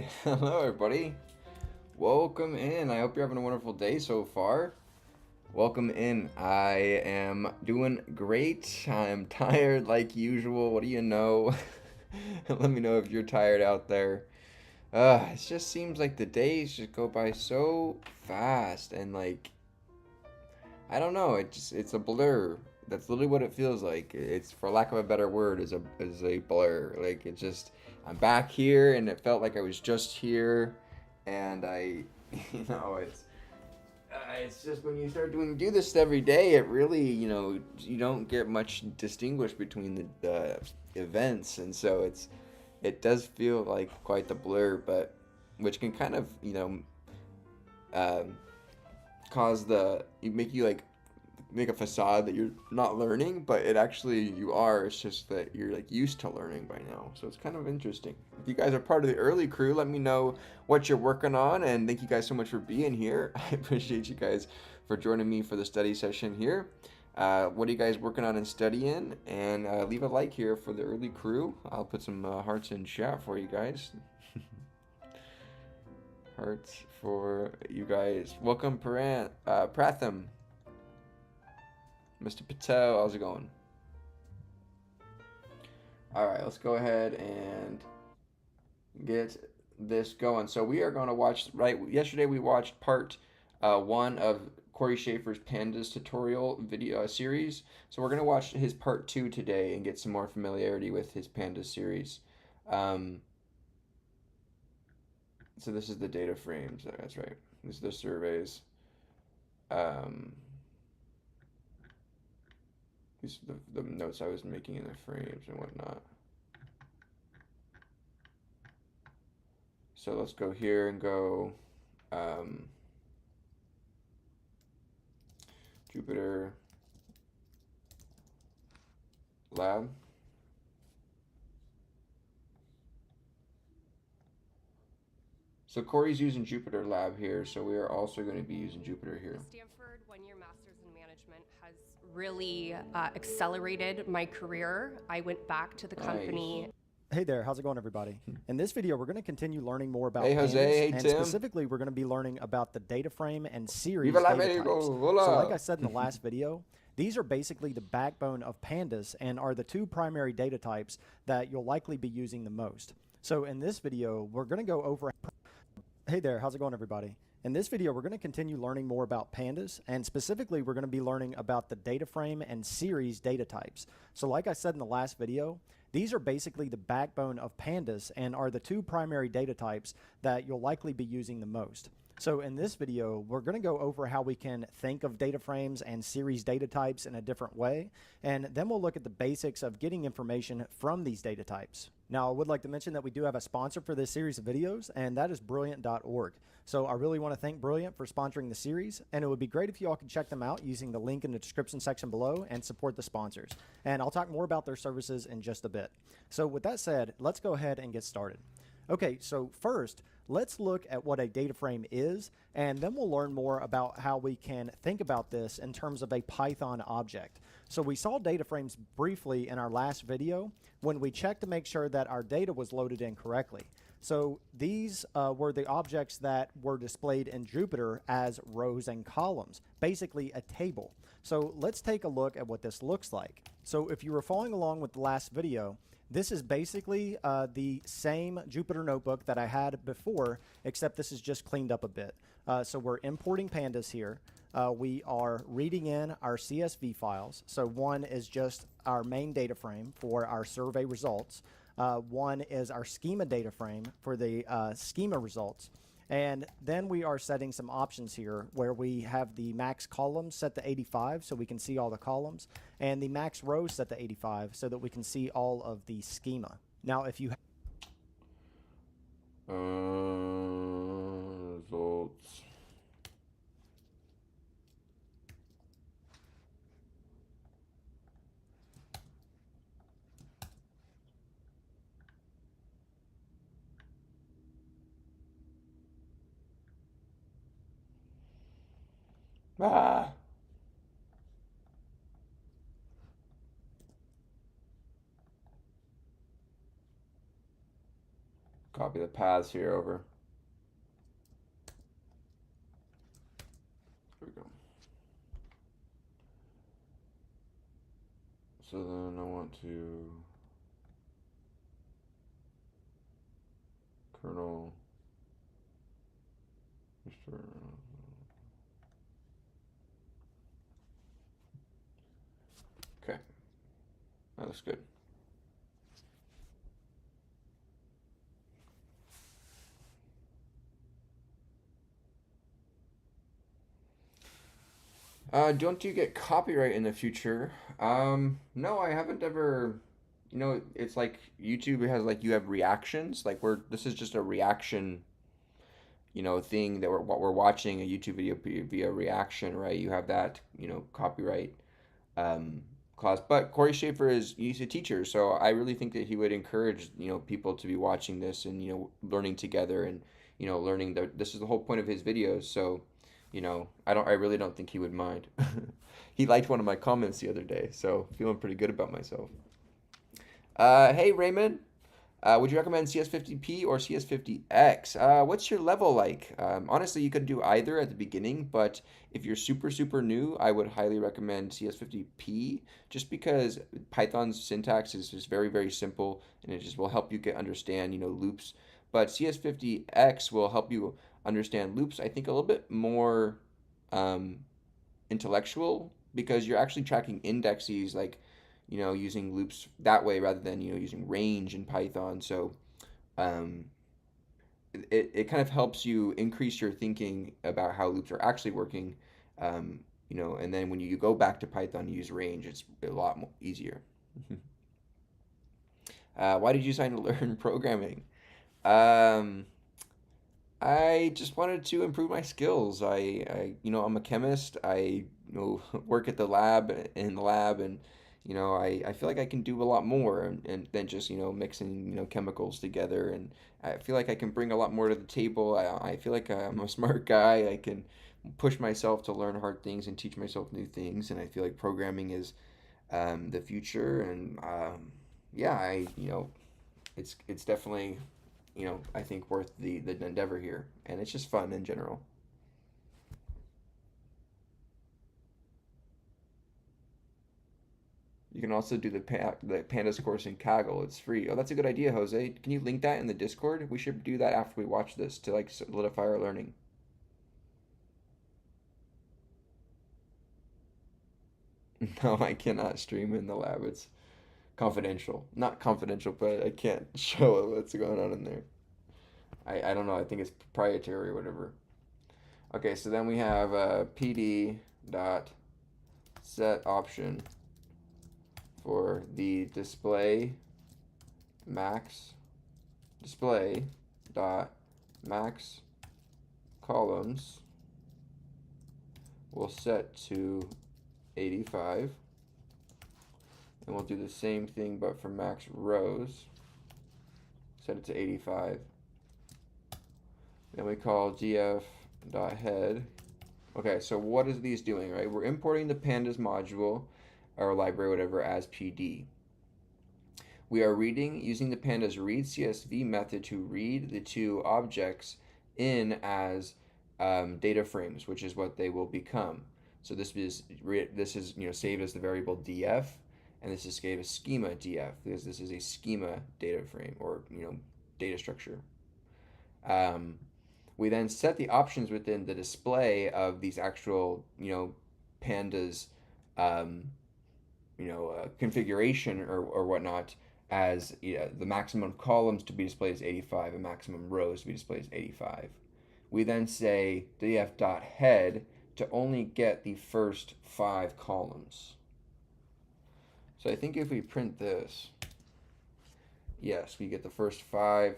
Hey, hello everybody. Welcome in. I hope you're having a wonderful day so far. Welcome in. I am doing great. I'm tired like usual. What do you know? Let me know if you're tired out there. It just seems like the days just go by so fast and like I don't know, it's a blur. That's literally what it feels like. It's for lack of a better word is a blur. Like it just I'm back here and it felt like I was just here and I it's just when you start do this every day, it really, you don't get much distinguish between the events and so it does feel like quite the blur, but which can kind of, um, cause you make you like make a facade that you're not learning, but it actually you are. It's just that you're like used to learning by now. So it's kind of interesting. If you guys are part of the early crew, let me know what you're working on, and thank you guys so much for being here. I appreciate you guys for joining me for the study session here. What are you guys working on and studying? And leave a like here for the early crew. I'll put some hearts in chat for you guys. Hearts for you guys. Welcome, Pratham. Mr. Patel, how's it going? All right, let's go ahead and get this going. So we are going to watch, right, yesterday we watched part one of Corey Schaefer's Pandas tutorial video series. So we're going to watch his part two today and get some more familiarity with his Pandas series. Um, so this is the data frames. That's right. This is the surveys. Um, these are the notes I was making in the frames and whatnot. So let's go here and go um, Jupyter Lab. So Corey's using Jupyter Lab here, so we are also going to be using Jupyter here. Stanford one-year master's in management has really accelerated my career. I went back to the company. Hey there, how's it going, everybody? In this video, we're going to continue learning more about Hey Jose, pandas, hey and Tim. specifically, we're going to be learning about the data frame and series Viva la data México! types. Hola! So like I said in the last video, these are basically the backbone of pandas and are the two primary data types that you'll likely be using the most. So in this video, we're going to go over... Hey there, how's it going, everybody? In this video, we're going to continue learning more about pandas, and specifically, we're going to be learning about the data frame and series data types. So like I said in the last video, these are basically the backbone of pandas and are the two primary data types that you'll likely be using the most. So in this video, we're going to go over how we can think of data frames and series data types in a different way, and then we'll look at the basics of getting information from these data types. Now, I would like to mention that we do have a sponsor for this series of videos, and that is Brilliant.org. So I really want to thank Brilliant for sponsoring the series, and it would be great if you all could check them out using the link in the description section below and support the sponsors. And I'll talk more about their services in just a bit. So with that said, let's go ahead and get started. Okay, so first, let's look at what a data frame is, and then we'll learn more about how we can think about this in terms of a Python object. So we saw data frames briefly in our last video when we checked to make sure that our data was loaded in correctly. So these were the objects that were displayed in Jupyter as rows and columns, basically a table. So let's take a look at what this looks like. So if you were following along with the last video, this is basically the same Jupyter notebook that I had before, except this is just cleaned up a bit. So we're importing pandas here. We are reading in our CSV files. So one is just our main data frame for our survey results. One is our schema data frame for the schema results. And then we are setting some options here where we have the max columns set to 85 so we can see all the columns, and the max rows set to 85 so that we can see all of the schema. Now, if you Results. Ah! copy the paths here over. There we go. So then I want to kernel. Okay, that looks good. Don't you get copyright in the future? No, I haven't ever. You know, it's like YouTube has like you have reactions. Like this is just a reaction, thing that we're watching a YouTube video via reaction, right? You have that, copyright um, clause. But Corey Schaefer he's a teacher, so I really think that he would encourage people to be watching this and learning together and learning this is the whole point of his videos. So I really don't think he would mind. He liked one of my comments the other day, so feeling pretty good about myself. Hey Raymond, would you recommend CS50P or CS50X? What's your level like? Honestly, you could do either at the beginning, but if you're super, super new, I would highly recommend CS50P just because Python's syntax is just very, very simple and it just will help you understand, loops. But CS50X will help you understand loops, I think, a little bit more um, intellectual because you're actually tracking indexes like using loops that way rather than using range in Python. So um, it kind of helps you increase your thinking about how loops are actually working. um, and then when you go back to Python, you use range, it's a lot more easier. Why did you decide to learn programming? um, I just wanted to improve my skills. I'm a chemist. I, work at the lab in the lab, and I feel like I can do a lot more and than just mixing chemicals together. And I feel like I can bring a lot more to the table. I feel like I'm a smart guy. I can push myself to learn hard things and teach myself new things. And I feel like programming is the future. And yeah, it's definitely I think worth the endeavor here, and it's just fun in general. You can also do the pandas course in Kaggle. It's free. Oh, that's a good idea, Jose. Can you link that in the Discord? We should do that after we watch this to like solidify our learning. No, I cannot stream in the lab. It's confidential. Not confidential, but I can't show what's going on in there. I don't know. I think it's proprietary or whatever. Okay, so then we have PD dot set option for the display dot max columns will set to 85, and we'll do the same thing but for max rows, set it to 85. Then we call df dot head. Okay, so what is these doing, right? We're importing the pandas module or library, whatever, as PD. We are reading using the pandas read CSV method to read the two objects in as data frames, which is what they will become. So this is saved as the variable df, and this is saved as schema df because this is a schema data frame or data structure. We then set the options within the display of these actual pandas configuration or whatnot as the maximum columns to be displayed as 85 and maximum rows to be displayed as 85. We then say df.head to only get the first 5 columns. So I think if we print this, yes, we get the first 5,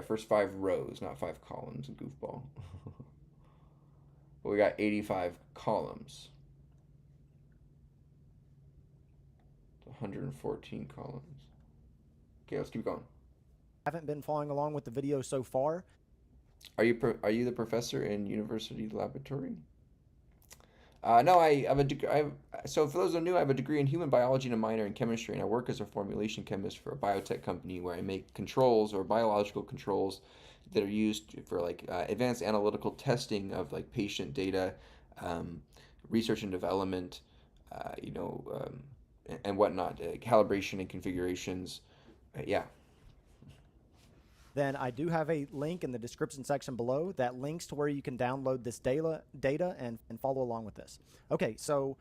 first 5 rows, not 5 columns, goofball. But we got 85 columns. 114 columns. Okay, let's keep going. Haven't been following along with the video so far. Are you the professor in university laboratory? No, I have a degree. So for those who are new, I have a degree in human biology and a minor in chemistry, and I work as a formulation chemist for a biotech company where I make controls or biological controls that are used for like advanced analytical testing of like patient data, um, research and development, you know, and whatnot, calibration and configurations. Yeah. Then I do have a link in the description section below that links to where you can download this data and follow along with this. Okay, so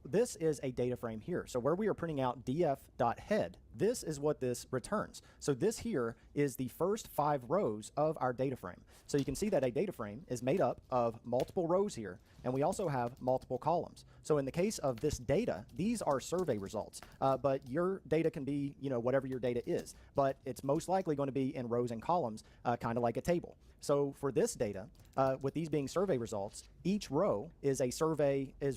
this is a data frame here. So where we are printing out df.head, this is what this returns. So this here is the first 5 rows of our data frame. So you can see that a data frame is made up of multiple rows here, and we also have multiple columns. So in the case of this data, these are survey results, but your data can be, whatever your data is, but it's most likely going to be in rows and columns, kind of like a table. So for this data, with these being survey results, each row is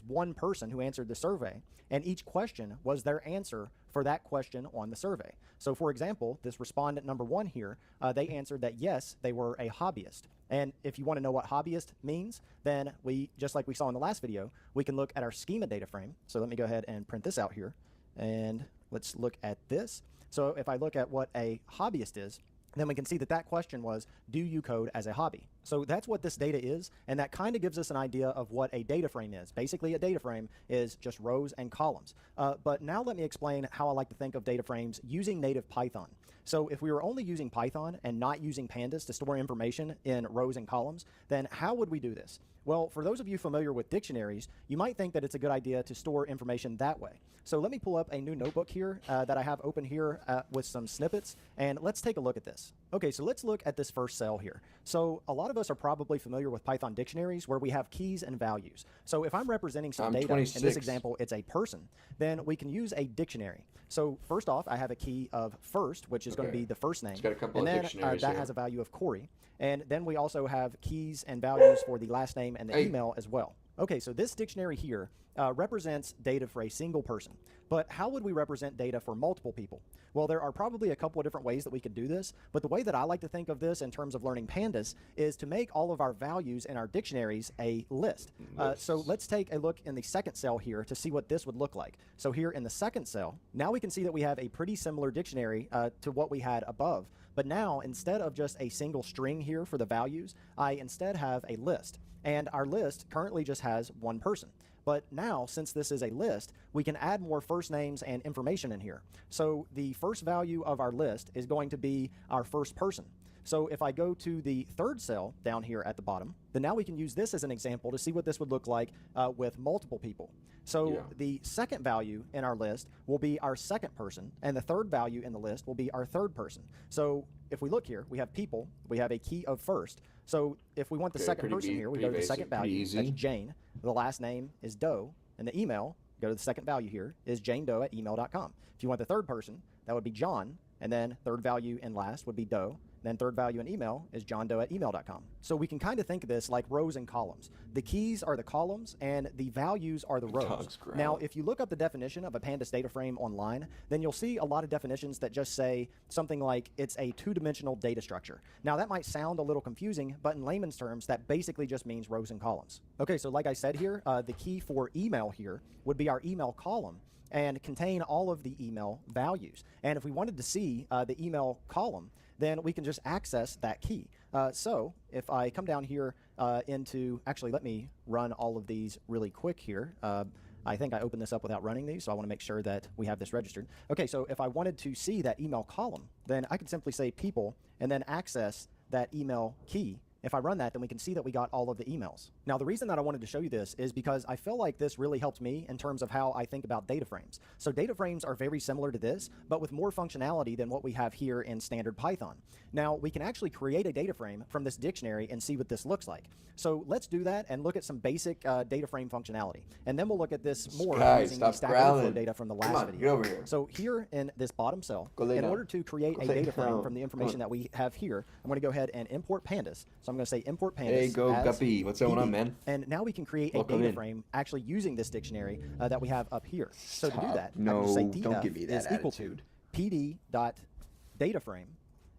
one person who answered the survey, and each question was their answer for that question on the survey. So for example, this respondent number 1 here, they answered that yes, they were a hobbyist. And if you want to know what hobbyist means, then just like we saw in the last video, we can look at our schema data frame. So let me go ahead and print this out here, and let's look at this. So if I look at what a hobbyist is, then we can see that that question was, do you code as a hobby? So that's what this data is, and that kind of gives us an idea of what a data frame is. Basically, a data frame is just rows and columns. But now let me explain how I like to think of data frames using native Python. So if we were only using Python and not using pandas to store information in rows and columns, then how would we do this? Well, for those of you familiar with dictionaries, you might think that it's a good idea to store information that way. So let me pull up a new notebook here that I have open here with some snippets, and let's take a look at this. Okay, so let's look at this first cell here. So a lot of us are probably familiar with Python dictionaries where we have keys and values. So if I'm representing some data, 26. in this example, it's a person, then we can use a dictionary. So first off, I have a key of first, which is going to be the first name. It's got a couple and of then dictionaries that here. has a value of Corey. And then we also have keys and values for the last name and the email as well. Okay, so this dictionary here represents data for a single person. But how would we represent data for multiple people? Well, there are probably a couple of different ways that we could do this, but the way that I like to think of this in terms of learning pandas is to make all of our values in our dictionaries a list. So let's take a look in the second cell here to see what this would look like. So here in the second cell, now we can see that we have a pretty similar dictionary to what we had above. But now, instead of just a single string here for the values, I instead have a list. And our list currently just has one person. But now, since this is a list, we can add more first names and information in here. So the first value of our list is going to be our first person. So if I go to the third cell down here at the bottom, then now we can use this as an example to see what this would look like with multiple people. So the second value in our list will be our second person, and the third value in the list will be our third person. So if we look here, we have people, we have a key of first. So if we want the second person here, we go to the second value, that's Jane. The last name is Doe, and the email, go to the second value here, is janedoe@email.com. If you want the third person, that would be John, and then third value and last would be Doe. Then third value in email is johndoe@email.com. So we can kind of think of this like rows and columns. The keys are the columns and the values are the rows. Now, if you look up the definition of a pandas data frame online, then you'll see a lot of definitions that just say something like it's a two-dimensional data structure. Now, that might sound a little confusing, but in layman's terms, that basically just means rows and columns. Okay, so like I said here, the key for email here would be our email column and contain all of the email values. And if we wanted to see the email column, then we can just access that key. So if I come down here actually let me run all of these really quick here. I think I opened this up without running these, so I want to make sure that we have this registered. Okay, so if I wanted to see that email column, then I could simply say people and then access that email key. If I run that, then we can see that we got all of the emails. Now, the reason that I wanted to show you this is because I feel like this really helped me in terms of how I think about data frames. So data frames are very similar to this, but with more functionality than what we have here in standard Python. Now, we can actually create a data frame from this dictionary and see what this looks like. So let's do that and look at some basic data frame functionality. And then we'll look at this more using the Stack Overflow data from the last video. Get over here. So here in this bottom cell, in order to create a data frame from the information that we have here, I'm going to go ahead and import pandas. So I'm going to say import pandas. Hey, go Guppy. What's going on, man? And now we can create a data frame actually using this dictionary that we have up here. So to do that, I can just say df is equal to pd.dataframe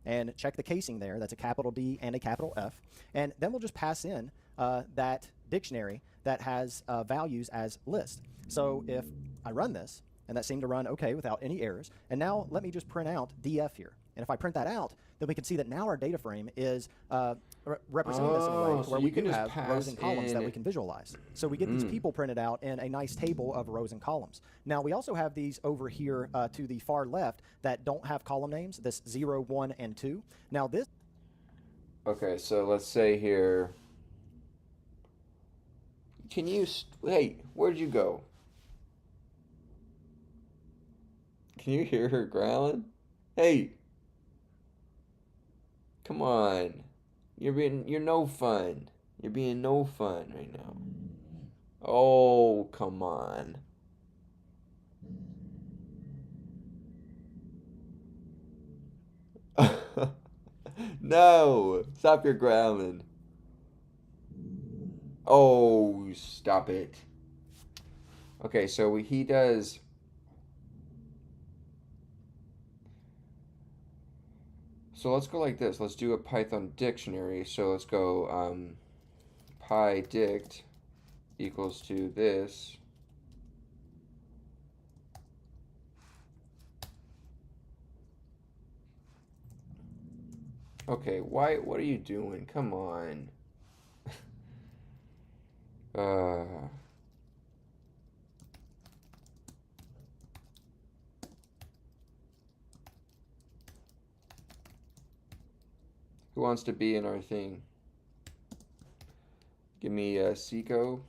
and check the casing there. That's a capital D and a capital F. And then we'll just pass in that dictionary that has values as list. So if I run this, and that seemed to run okay without any errors, and now let me just print out DF here. And if I print that out, then we can see that now our data frame is representing this in a way Oh, to so where you we can do just have rows pass and columns that we in. can visualize. So we get these people printed out in a nice table of rows and columns. Now we also have these over here to the far left that don't have column names, this 0, 1, and 2. Now this Okay, so let's say here. Can you? Hey, where'd you go? Can you hear her growling? Hey, come on. You're no fun. You're being no fun right now. Oh, come on. No, stop your growling. Oh, stop it. Okay, so he does. So let's go like this. Let's do a Python dictionary. So let's go PyDict equals to this. Okay, why? What are you doing? Come on. Uh, who wants to be in our thing? Give me Seiko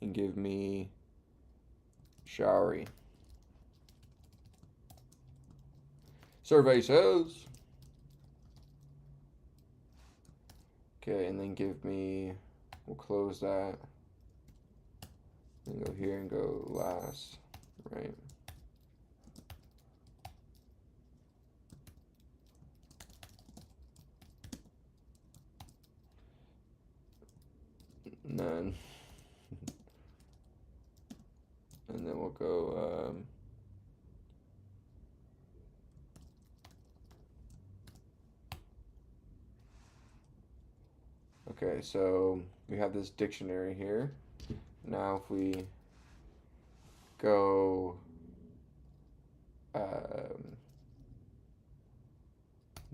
and give me Showery. Survey says. Okay, and then give me. We'll close that. Then go here and go last, right? None. And then we'll go. Okay, so we have this dictionary here. Now, if we go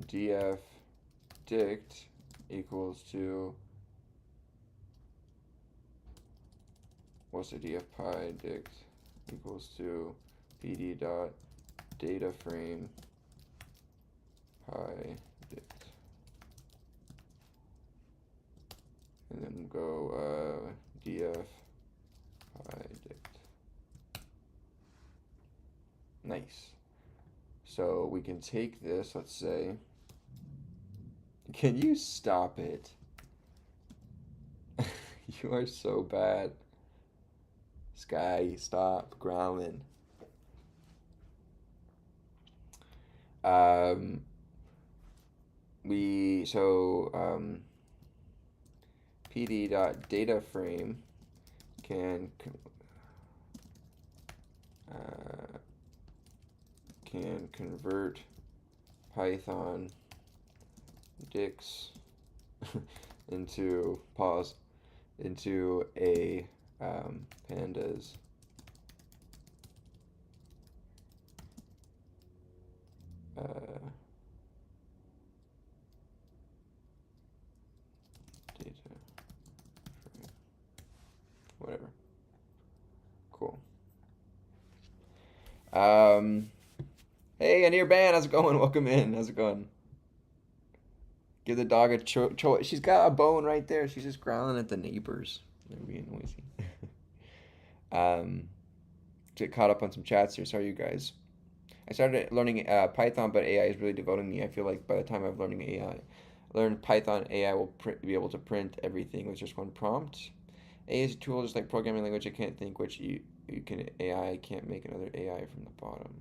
df dict equals to what's the df pi dict equals to pd dot data frame pi dict, and then go df pi dict. Nice. So we can take this, let's say. Can you stop it? You are so bad. Sky, stop growling. Um, pd.dataframe can can convert Python dicts into a pandas data frame, whatever. Cool. Hey, Anir Ban, how's it going? Welcome in. How's it going? Give the dog a She's got a bone right there. She's just growling at the neighbors. They're being noisy. um, get caught up on some chats here. Sorry, you guys. I started learning Python, but AI is really devoting me. I feel like by the time I've learned Python, AI will be able to print everything with just one prompt. AI is a tool just like programming language. I can't think which you can AI can't make another AI from the bottom.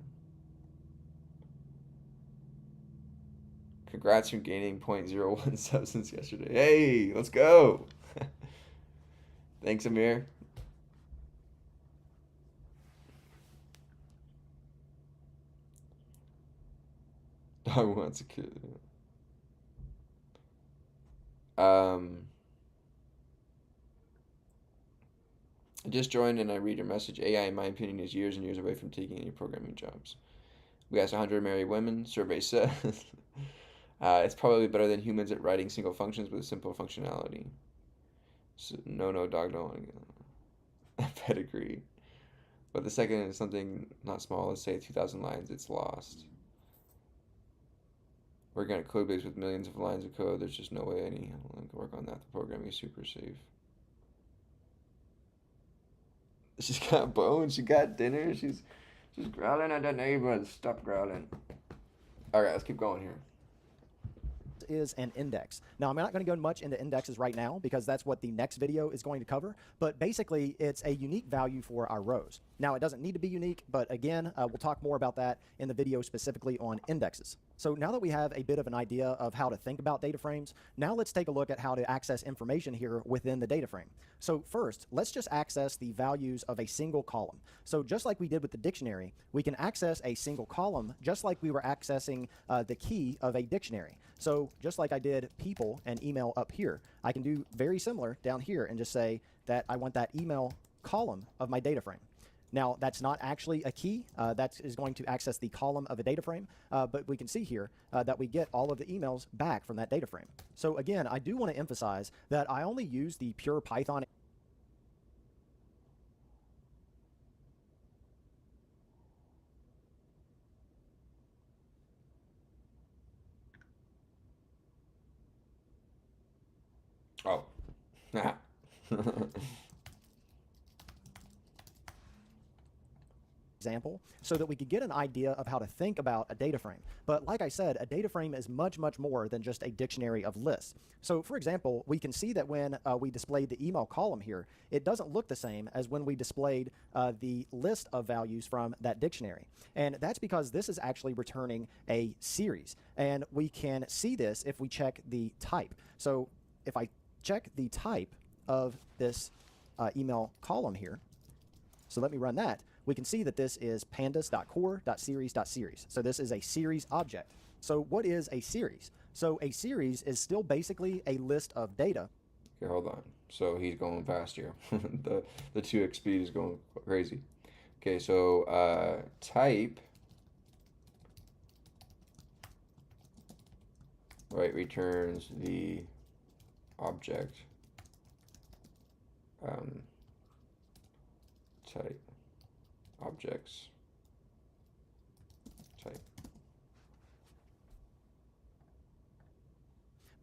Congrats on gaining 0.01 substance yesterday. Hey, let's go. Thanks, Amir. Dog wants a kid. Um, I just joined and I read your message. AI, in my opinion, is years and years away from taking any programming jobs. We asked 100 married women. Survey says it's probably better than humans at writing single functions with simple functionality. So, no, no, dog, don't. Pedigree. But the second is something not small. Let's say 2,000 lines. It's lost. Working on a code base with millions of lines of code. There's just no way anyone can work on that. The programming is super safe. She's got bones. She got dinner. She's growling at the neighbors. Stop growling. All right, let's keep going here. Is an index. Now, I'm not going to go much into indexes right now because that's what the next video is going to cover, but basically it's a unique value for our rows. Now, it doesn't need to be unique, but again, we'll talk more about that in the video specifically on indexes. So now that we have a bit of an idea of how to think about data frames, now let's take a look at how to access information here within the data frame. So first, let's just access the values of a single column. So just like we did with the dictionary, we can access a single column just like we were accessing the key of a dictionary. So just like I did people and email up here, I can do very similar down here and just say that I want that email column of my data frame. Now, that's not actually a key. That is going to access the column of a data frame, but we can see here that we get all of the emails back from that data frame. So again, I do want to emphasize that I only use the pure Python. Oh. Example so that we could get an idea of how to think about a data frame. But like I said, a data frame is much, much more than just a dictionary of lists. So for example, we can see that when we displayed the email column here, it doesn't look the same as when we displayed the list of values from that dictionary. And that's because this is actually returning a series. And we can see this if we check the type. So if I check the type of this email column here, so let me run that. We can see that this is pandas.core.series.series. So this is a series object. So what is a series? So a series is still basically a list of data. Okay, hold on. So he's going fast here. the 2x speed is going crazy. Okay, so type, right, returns the object type objects type.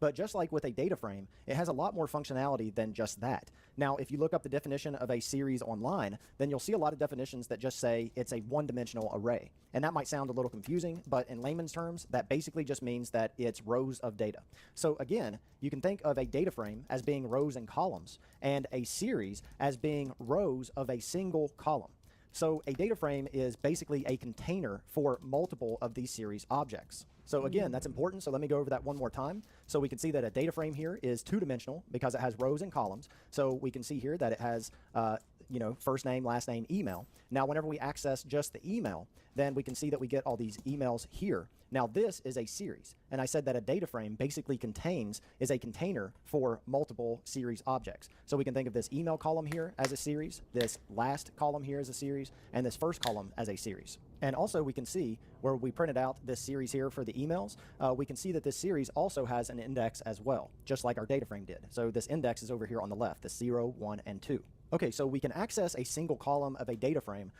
But just like with a data frame, it has a lot more functionality than just that. Now, if you look up the definition of a series online, then you'll see a lot of definitions that just say it's a one-dimensional array. And that might sound a little confusing, but in layman's terms, that basically just means that it's rows of data. So again, you can think of a data frame as being rows and columns, and a series as being rows of a single column. So a data frame is basically a container for multiple of these series objects. So again, that's important, so let me go over that one more time. So we can see that a data frame here is two-dimensional because it has rows and columns. So we can see here that it has first name, last name, email. Now, whenever we access just the email, then we can see that we get all these emails here. Now, this is a series, and I said that a data frame basically is a container for multiple series objects. So we can think of this email column here as a series, this last column here as a series, and this first column as a series. And also we can see where we printed out this series here for the emails, we can see that this series also has an index as well, just like our data frame did. So this index is over here on the left, the 0, 1, and 2. Okay, so we can access a single column of a data frame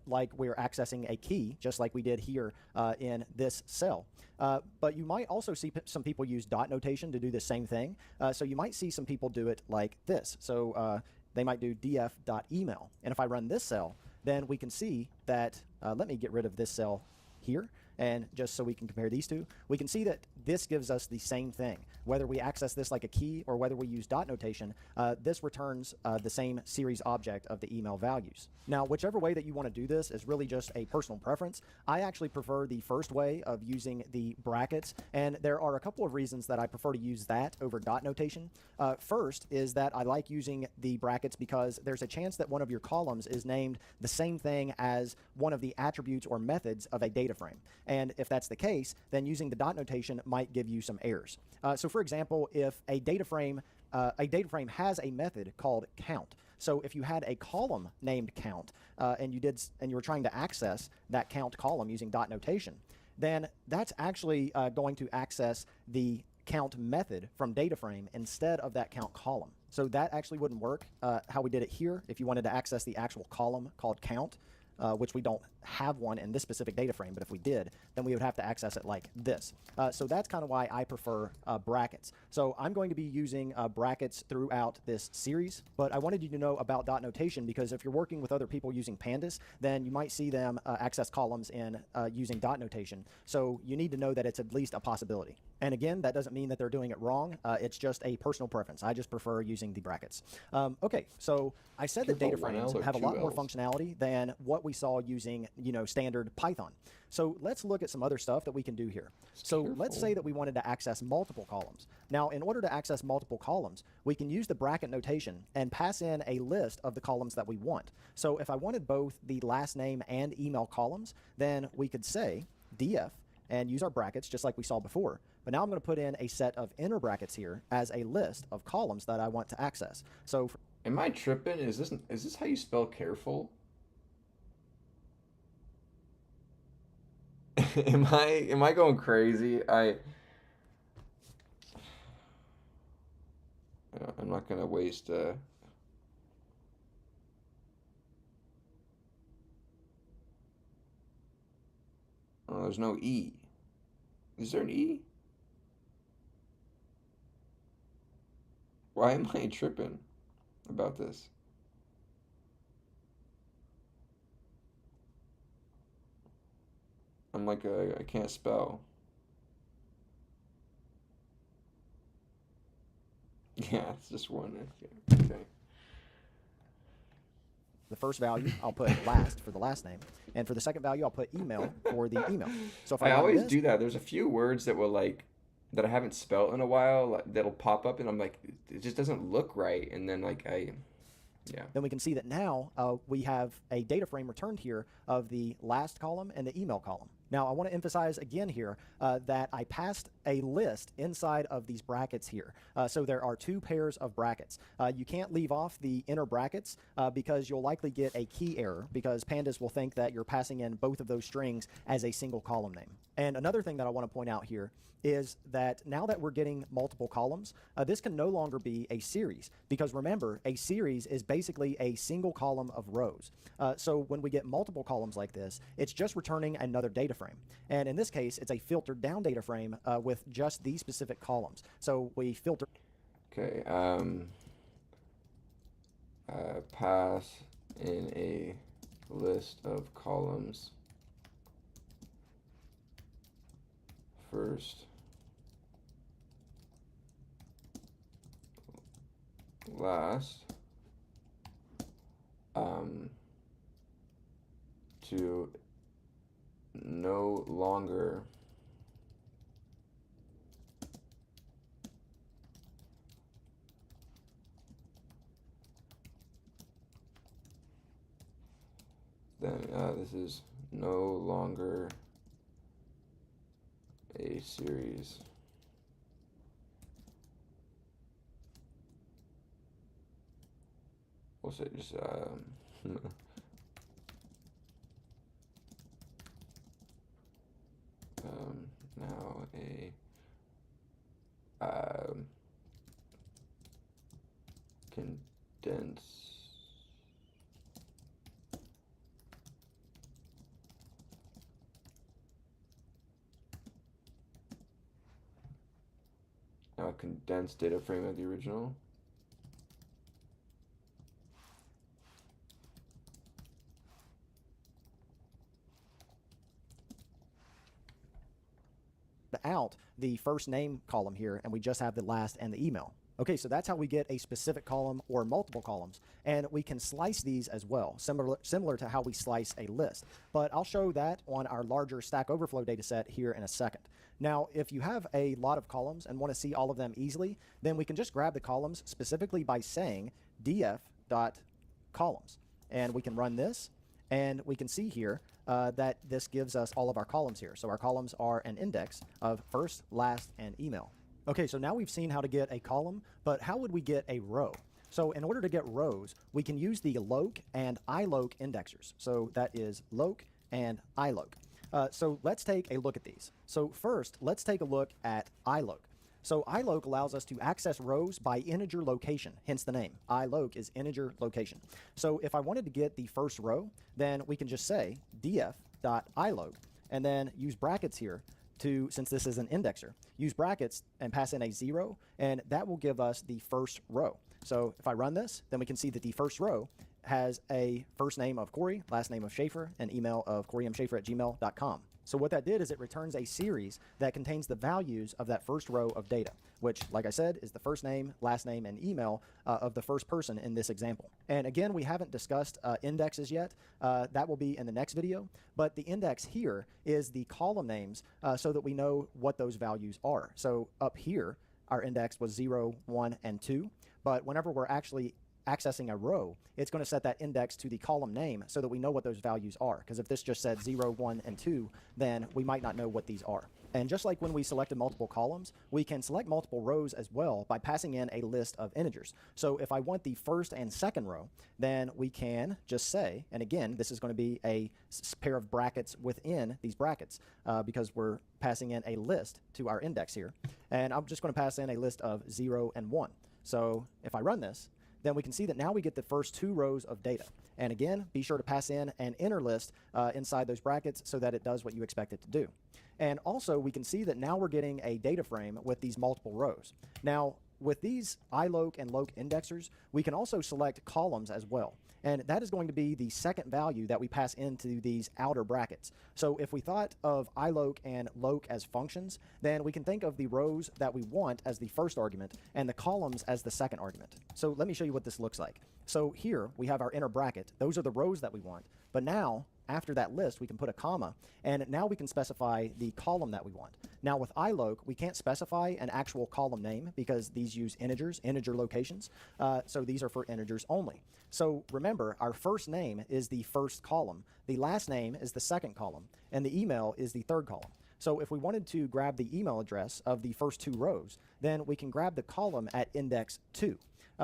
like we're accessing a key, just like we did here in this cell. But you might also see some people use dot notation to do the same thing. So you might see some people do it like this. So they might do df.email. And if I run this cell, then we can see that, let me get rid of this cell here. And just so we can compare these two, we can see that this gives us the same thing. Whether we access this like a key or whether we use dot notation, this returns the same series object of the email values. Now, whichever way that you want to do this is really just a personal preference. I actually prefer the first way of using the brackets, and there are a couple of reasons that I prefer to use that over dot notation. First is that I like using the brackets because there's a chance that one of your columns is named the same thing as one of the attributes or methods of a data frame. And if that's the case, then using the dot notation might give you some errors. So for example, if a data frame has a method called count. So if you had a column named count and you were trying to access that count column using dot notation, then that's actually going to access the count method from data frame instead of that count column. So that actually wouldn't work how we did it here if you wanted to access the actual column called count, which we don't have one in this specific data frame, but if we did, then we would have to access it like this. So that's kind of why I prefer brackets. So I'm going to be using brackets throughout this series, but I wanted you to know about dot notation because if you're working with other people using pandas, then you might see them access columns in using dot notation. So you need to know that it's at least a possibility. And again, that doesn't mean that they're doing it wrong. It's just a personal preference. I just prefer using the brackets. Okay, so I said that data frames have a lot more functionality than what we saw using, standard Python. So let's look at some other stuff that we can do here. So let's say that we wanted to access multiple columns. Now, in order to access multiple columns, we can use the bracket notation and pass in a list of the columns that we want. So if I wanted both the last name and email columns, then we could say df and use our brackets just like we saw before. But now I'm going to put in a set of inner brackets here as a list of columns that I want to access. So am I tripping? Is this how you spell careful? Am I going crazy? I'm not gonna waste oh, there's no E. Is there an E? Why am I tripping about this? I'm like I can't spell. Yeah, it's just one. Okay. the first value, I'll put last for the last name. And for the second value, I'll put email for the email. So if I I run always this, do that. There's a few words that will that I haven't spelt in a while that'll pop up and I'm like it just doesn't look right and then yeah. then we can see that now we have a data frame returned here of the last column and the email column. Now, I want to emphasize again here that I passed a list inside of these brackets here. So there are two pairs of brackets. You can't leave off the inner brackets because you'll likely get a key error because pandas will think that you're passing in both of those strings as a single column name. And another thing that I want to point out here is that now that we're getting multiple columns, this can no longer be a series because remember, a series is basically a single column of rows. So when we get multiple columns like this, it's just returning another data frame. And in this case, it's a filtered down data frame with just these specific columns. So we filter. Okay, pass in a list of columns first, last, to no longer then this is no longer a series. We'll say just now a condense condensed data frame of the original. Out the first name column here, and we just have the last and the email. Okay, so that's how we get a specific column or multiple columns, and we can slice these as well, similar to how we slice a list. But I'll show that on our larger Stack Overflow data set here in a second. Now, if you have a lot of columns and want to see all of them easily, then we can just grab the columns specifically by saying df.columns, and we can run this, and we can see here that this gives us all of our columns here. So our columns are an index of first, last, and email. Okay, so now we've seen how to get a column, but how would we get a row? So in order to get rows, we can use the loc and iloc indexers. So that is loc and iloc. So let's take a look at these. So first, let's take a look at iloc. So iloc allows us to access rows by integer location, hence the name. Iloc is integer location. So if I wanted to get the first row, then we can just say df.iloc and then use brackets here to, since this is an indexer, use brackets and pass in a 0, and that will give us the first row. So if I run this, then we can see that the first row has a first name of Corey, last name of Schaefer, and email of corymschaefer@gmail.com. So what that did is it returns a series that contains the values of that first row of data, which, like I said, is the first name, last name, and email of the first person in this example. And again, we haven't discussed indexes yet. That will be in the next video. But the index here is the column names so that we know what those values are. So up here, our index was 0, 1, and 2. But whenever we're actually accessing a row, it's going to set that index to the column name so that we know what those values are. Because if this just said 0, 1, and 2, then we might not know what these are. And just like when we selected multiple columns, we can select multiple rows as well by passing in a list of integers. So if I want the first and second row, then we can just say, and again, this is going to be a pair of brackets within these brackets because we're passing in a list to our index here. And I'm just going to pass in a list of 0 and 1. So if I run this, then we can see that now we get the first 2 rows of data. And again, be sure to pass in an inner list inside those brackets so that it does what you expect it to do. And also, we can see that now we're getting a data frame with these multiple rows. Now, with these iloc and loc indexers, we can also select columns as well. And that is going to be the second value that we pass into these outer brackets. So if we thought of iloc and loc as functions, then we can think of the rows that we want as the first argument and the columns as the second argument. So let me show you what this looks like. So here we have our inner bracket. Those are the rows that we want. But now, after that list, we can put a comma, and now we can specify the column that we want. Now with iloc, we can't specify an actual column name because these use integers, integer locations. So these are for integers only. So remember, our first name is the first column, the last name is the second column, and the email is the third column. So if we wanted to grab the email address of the first 2 rows, then we can grab the column at index 2,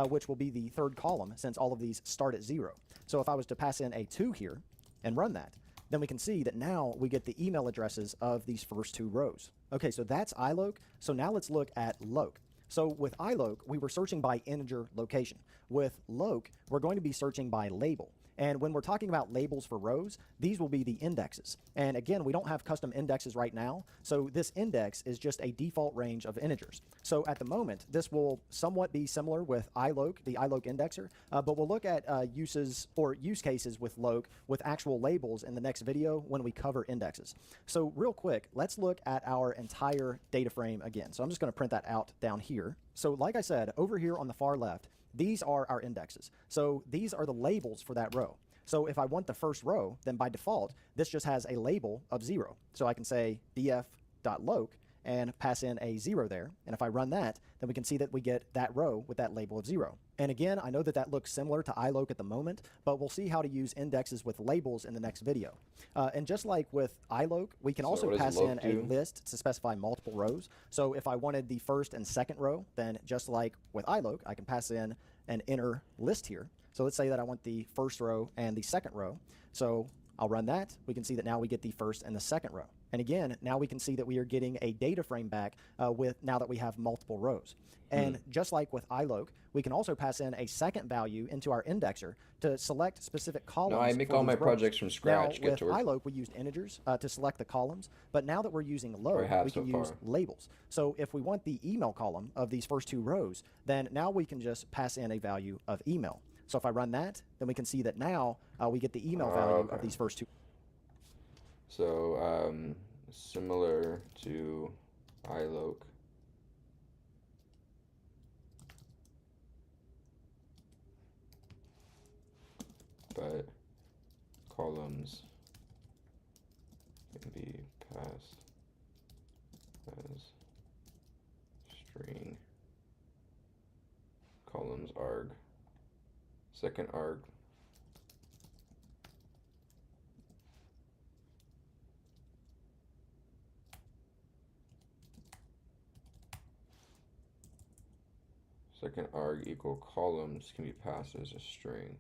which will be the third column since all of these start at 0. So if I was to pass in a 2 here and run that, then we can see that now we get the email addresses of these first 2 rows. Okay, so that's iloc. So now let's look at loc. So with iloc, we were searching by integer location. With loc, we're going to be searching by label. And when we're talking about labels for rows, these will be the indexes. And again, we don't have custom indexes right now, so this index is just a default range of integers. So at the moment, this will somewhat be similar with iloc, the iloc indexer, but we'll look at uses or use cases with loc with actual labels in the next video when we cover indexes. So real quick, let's look at our entire data frame again. So I'm just going to print that out down here. So like I said, over here on the far left, these are our indexes. So these are the labels for that row. So if I want the first row, then by default, this just has a label of 0. So I can say df.loc and pass in a 0 there. And if I run that, then we can see that we get that row with that label of 0. And again, I know that that looks similar to iloc at the moment, but we'll see how to use indexes with labels in the next video. And just like with iloc, we can also pass in a list to specify multiple rows. So if I wanted the first and second row, then just like with iloc, I can pass in an inner list here. So let's say that I want the first row and the second row. So I'll run that. We can see that now we get the first and the second row. And again, now we can see that we are getting a data frame back now that we have multiple rows. And just like with iloc, we can also pass in a second value into our indexer to select specific columns. No, I make all my projects from scratch. Now, with iloc, we used integers to select the columns, but now that we're using loc, we can use labels. So if we want the email column of these first 2 rows, then now we can just pass in a value of email. So if I run that, then we can see that now we get the email value of these first 2. So similar to iloc. But columns can be passed as string. Columns arg. Second arg. second arg equal columns can be passed as a string.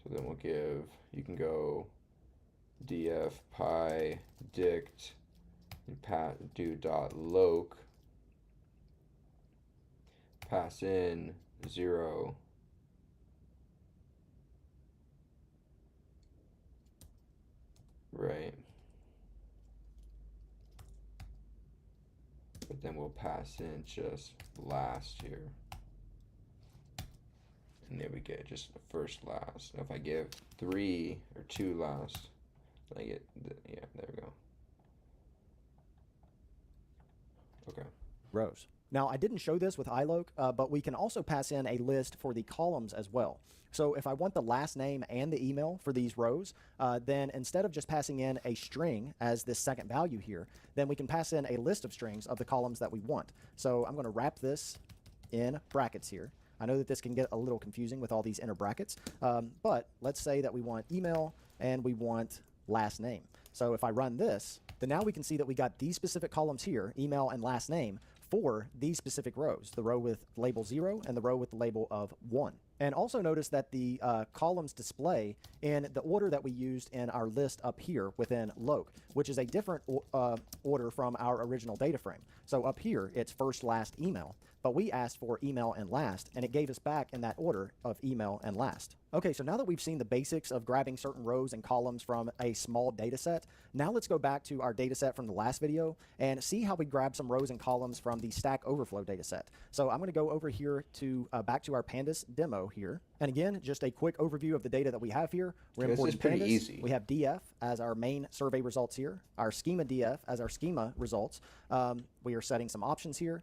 So then we'll give, you can go df pi dict and do dot loc, pass in 0, right? But then we'll pass in just last here. And there we get just first last. Now if I give 3 or 2 last, I get, yeah, there we go. Okay. Rows. Now, I didn't show this with iLoc, but we can also pass in a list for the columns as well. So if I want the last name and the email for these rows, then instead of just passing in a string as this second value here, then we can pass in a list of strings of the columns that we want. So I'm going to wrap this in brackets here. I know that this can get a little confusing with all these inner brackets, but let's say that we want email and we want last name. So if I run this, then now we can see that we got these specific columns here, email and last name, for these specific rows, the row with label 0 and the row with the label of 1. And also notice that the columns display in the order that we used in our list up here within loc, which is a different order from our original data frame. So up here, it's first, last, email, but we asked for email and last, and it gave us back in that order of email and last. Okay, so now that we've seen the basics of grabbing certain rows and columns from a small data set, now let's go back to our data set from the last video and see how we grab some rows and columns from the Stack Overflow data set. So I'm going to go over here to back to our Pandas demo here. And again, just a quick overview of the data that we have here. We're importing pretty Pandas. easy. We have df as our main survey results here, our schema df as our schema results. We are setting some options here.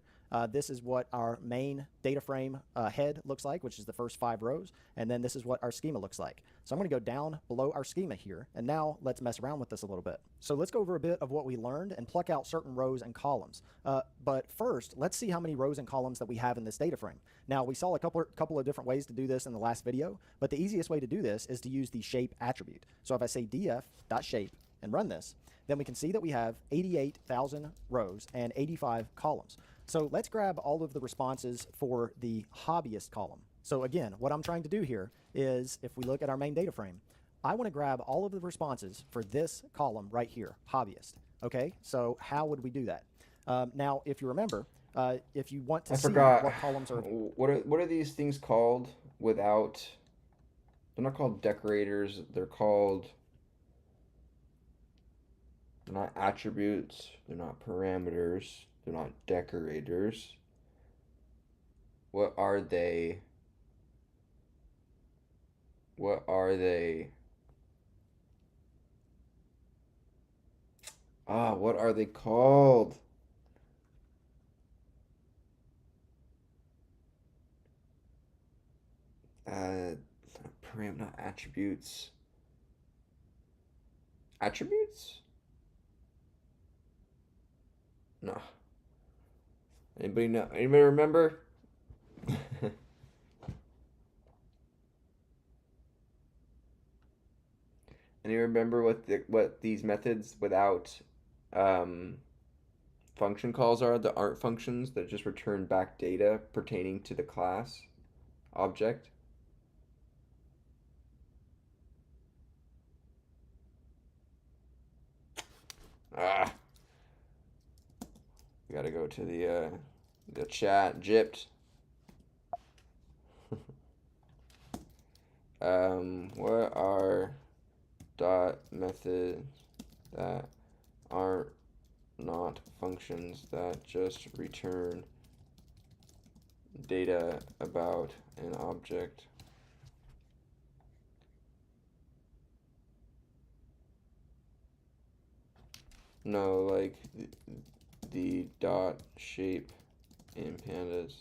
This is what our main data frame head looks like, which is the first 5 rows, and then this is what our schema looks like. So I'm going to go down below our schema here, and now let's mess around with this a little bit. So let's go over a bit of what we learned and pluck out certain rows and columns. But first, let's see how many rows and columns that we have in this data frame. Now, we saw a couple of different ways to do this in the last video, but the easiest way to do this is to use the shape attribute. So if I say df.shape and run this, then we can see that we have 88,000 rows and 85 columns. So let's grab all of the responses for the hobbyist column. So again, what I'm trying to do here is, if we look at our main data frame, I want to grab all of the responses for this column right here, hobbyist. Okay, so how would we do that? Now, if you remember, if you want to see what columns are... What are these things called without... They're not called decorators, they're not attributes, they're not parameters, they're not decorators. What are they? What are they? What are they called? Not attributes. Attributes? No. Anybody know? Anybody remember? And you remember what these methods without function calls are? The aren't functions that just return back data pertaining to the class object. We gotta go to the chat. Gypped. What are dot methods that are not functions that just return data about an object? No, like the dot shape in pandas.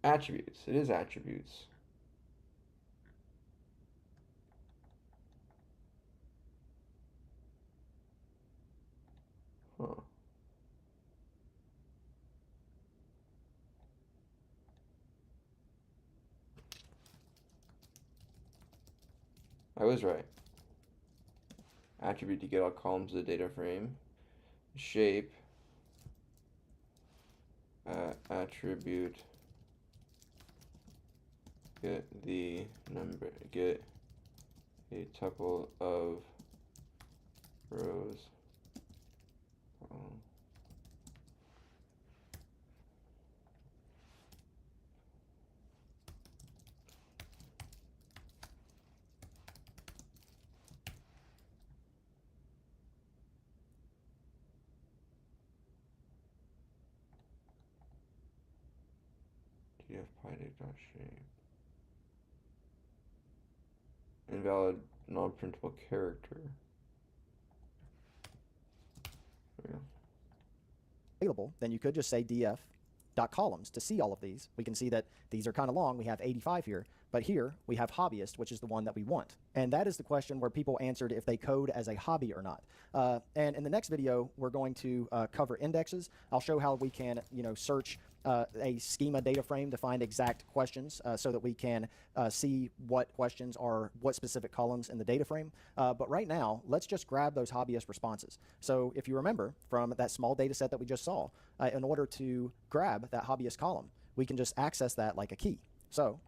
Attributes. It is attributes. Huh. I was right. Attribute to get all columns of the data frame. Shape. Attribute. Get the number. Get a tuple of rows. df.pydig.shape. Invalid non-printable character. Available, then you could just say df.columns to see all of these. We can see that these are kind of long. We have 85 here, but here we have hobbyist, which is the one that we want. And that is the question where people answered if they code as a hobby or not. And in the next video, we're going to cover indexes. I'll show how we can, search a schema data frame to find exact questions so that we can see what questions are what specific columns in the data frame. But right now, let's just grab those hobbyist responses. So if you remember from that small data set that we just saw, in order to grab that hobbyist column, we can just access that like a key. So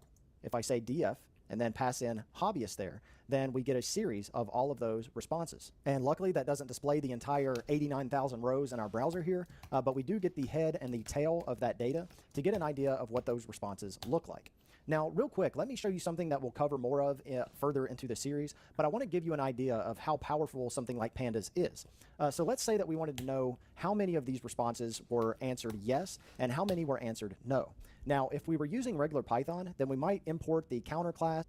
if I say df and then pass in hobbyist there, then we get a series of all of those responses. And luckily that doesn't display the entire 89,000 rows in our browser here, but we do get the head and the tail of that data to get an idea of what those responses look like. Now, real quick, let me show you something that we'll cover more of further into the series, but I want to give you an idea of how powerful something like Pandas is. So let's say that we wanted to know how many of these responses were answered yes and how many were answered no. Now, if we were using regular Python, then we might import the counter class.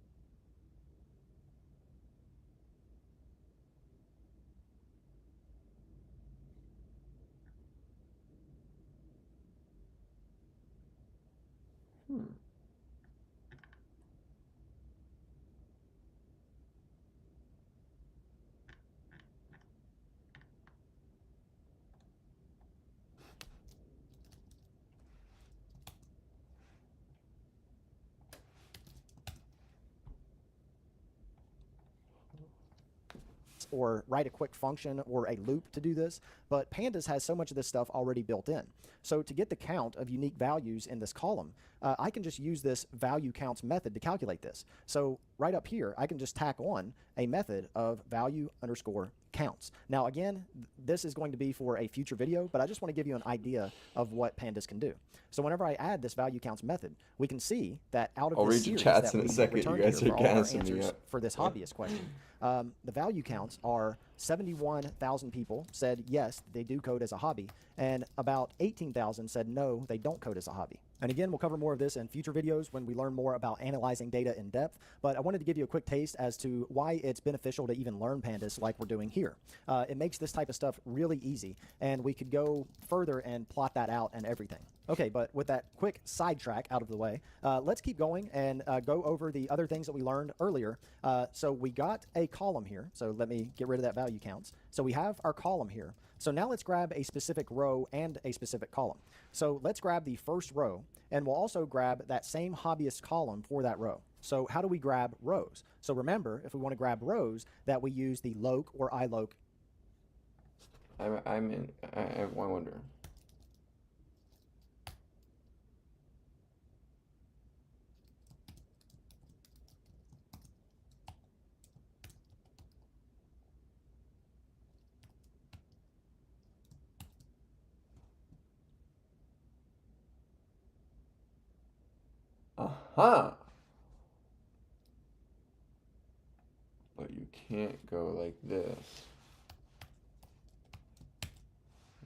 Or write a quick function or a loop to do this, but Pandas has so much of this stuff already built in. So to get the count of unique values in this column, I can just use this value counts method to calculate this. So right up here, I can just tack on a method of value underscore counts. Now again, this is going to be for a future video, but I just want to give you an idea of what Pandas can do. So whenever I add this value counts method, we can see that out of I'll the read your series chats that in a we second. You returned guys here are for all our gassing me answers up. for this hobbyist question, the value counts are 71,000 people said yes, they do code as a hobby, and about 18,000 said no, they don't code as a hobby. And again, we'll cover more of this in future videos when we learn more about analyzing data in depth, but I wanted to give you a quick taste as to why it's beneficial to even learn Pandas like we're doing here. It makes this type of stuff really easy, and we could go further and plot that out and everything. Okay, but with that quick sidetrack out of the way, let's keep going and go over the other things that we learned earlier. So we got a column here, so let me get rid of that value counts. So we have our column here. So now let's grab a specific row and a specific column. So let's grab the first row, and we'll also grab that same hobbyist column for that row. So how do we grab rows? So remember, if we want to grab rows, that we use the loc or iloc. I wonder. Aha! But you can't go like this.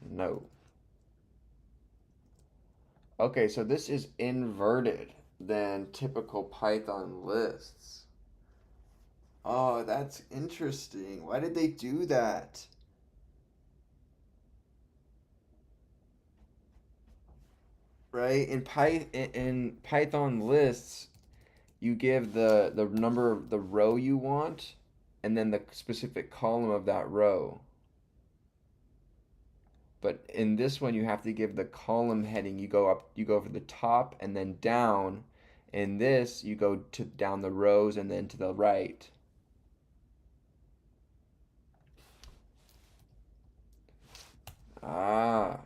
No. Okay, so this is inverted than typical Python lists. Oh, that's interesting. Why did they do that? Right? In Python lists, you give the number of the row you want and then the specific column of that row. But in this one, you have to give the column heading. You go for the top and then down. In this, you go to down the rows and then to the right. Ah.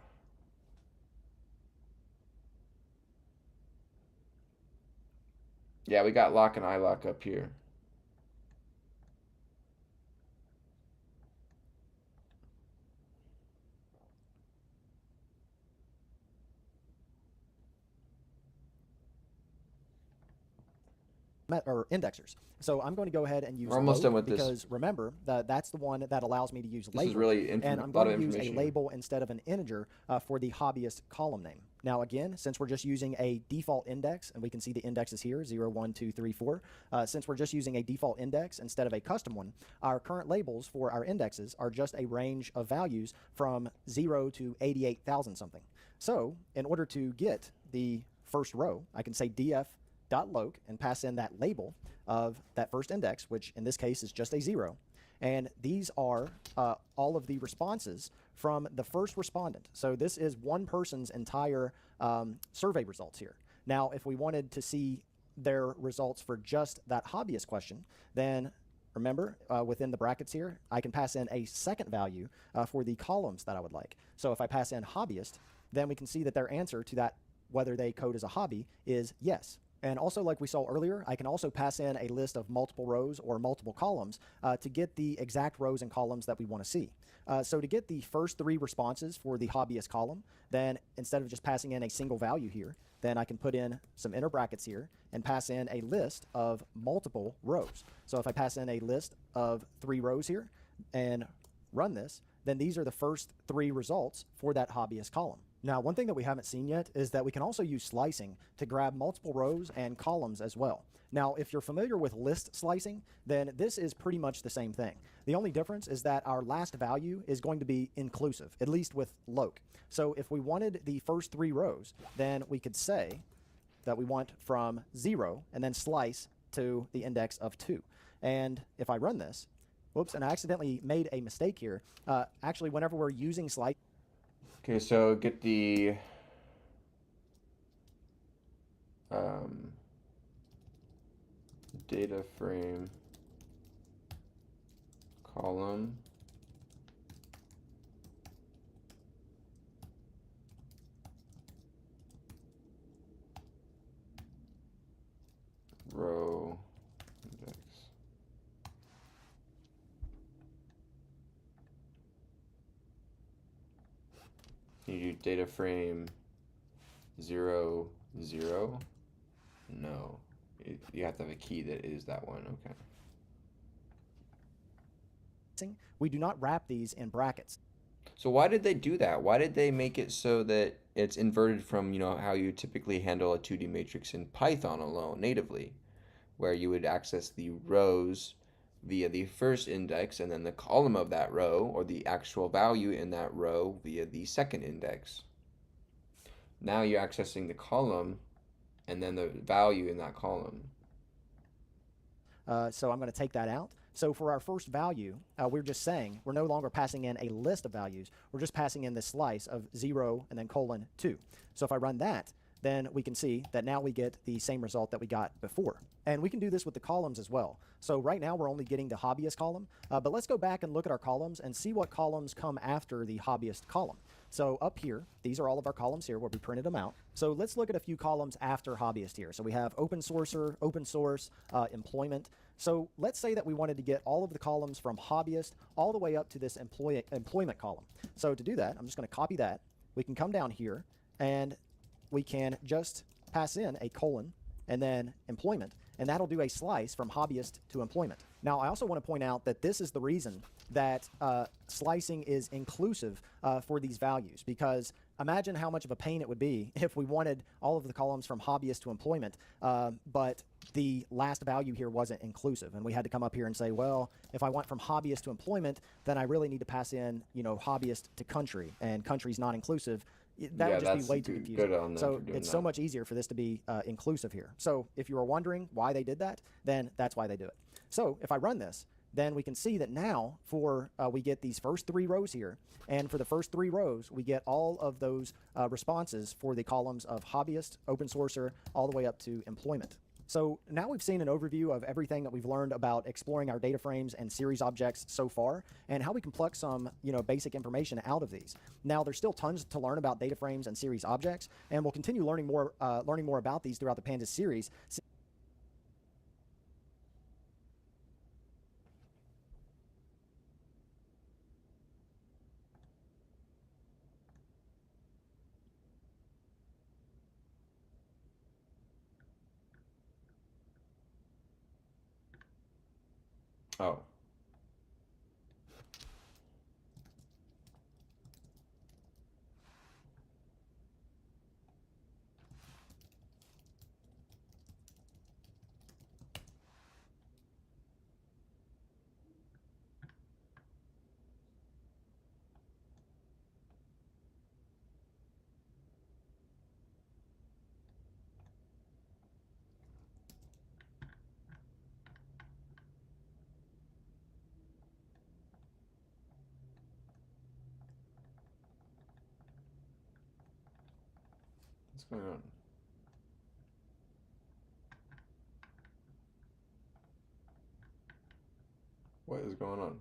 Yeah, we got lock and iLock up here. Or indexers. So I'm going to go ahead and use We're almost done loc with this. because remember that that's the one that allows me to use This is labels. really And I'm a lot going of to use a information. label instead of an integer for the hobbyist column name. Now again, since we're just using a default index, and we can see the indexes here, 0, 1, 2, 3, 4. Since we're just using a default index instead of a custom one, our current labels for our indexes are just a range of values from 0 to 88,000 something. So in order to get the first row, I can say df.loc and pass in that label of that first index, which in this case is just a 0. And these are all of the responses from the first respondent. So this is one person's entire survey results here. Now, if we wanted to see their results for just that hobbyist question, then remember, within the brackets here, I can pass in a second value for the columns that I would like. So if I pass in hobbyist, then we can see that their answer to that, whether they code as a hobby, is yes. And also, like we saw earlier, I can also pass in a list of multiple rows or multiple columns to get the exact rows and columns that we want to see. So to get the first 3 responses for the hobbyist column, then instead of just passing in a single value here, then I can put in some inner brackets here and pass in a list of multiple rows. So if I pass in a list of 3 rows here and run this, then these are the first 3 results for that hobbyist column. Now, one thing that we haven't seen yet is that we can also use slicing to grab multiple rows and columns as well. Now, if you're familiar with list slicing, then this is pretty much the same thing. The only difference is that our last value is going to be inclusive, at least with loc. So if we wanted the first 3 rows, then we could say that we want from 0 and then slice to the index of 2. And if I run this, whoops, and I accidentally made a mistake here. Actually, whenever we're using slice, Okay, so get the um, data frame column row index. You do data frame 0, 0? No. You have to have a key that is that one. Okay. we do not wrap these in brackets. So why did they do that? Why did they make it so that it's inverted from, how you typically handle a 2D matrix in Python alone natively, where you would access the rows via the first index and then the column of that row or the actual value in that row via the second index. Now you're accessing the column and then the value in that column. So I'm going to take that out. So for our first value, we're just saying we're no longer passing in a list of values. We're just passing in this slice of 0 and then colon 2. So if I run that, then we can see that now we get the same result that we got before. And we can do this with the columns as well. So right now we're only getting the hobbyist column, but let's go back and look at our columns and see what columns come after the hobbyist column. So up here, these are all of our columns here where we printed them out. So let's look at a few columns after hobbyist here. So we have open sourcer, open source, employment. So let's say that we wanted to get all of the columns from hobbyist all the way up to this employment column. So to do that, I'm just going to copy that. We can come down here and we can just pass in a colon and then employment, and that'll do a slice from hobbyist to employment. Now, I also want to point out that this is the reason that slicing is inclusive for these values, because imagine how much of a pain it would be if we wanted all of the columns from hobbyist to employment, but the last value here wasn't inclusive, and we had to come up here and say, well, if I want from hobbyist to employment, then I really need to pass in, hobbyist to country, and country's not inclusive. That would just be way too confusing. So it's so much easier for this to be inclusive here. So if you were wondering why they did that, then that's why they do it. So if I run this, then we can see that now we get these first 3 rows here, and for the first 3 rows, we get all of those responses for the columns of hobbyist, open sourcer, all the way up to employment. So now we've seen an overview of everything that we've learned about exploring our data frames and series objects so far, and how we can pluck some, basic information out of these. Now, there's still tons to learn about data frames and series objects, and we'll continue learning more about these throughout the Pandas series. Oh. What's going on? What is going on?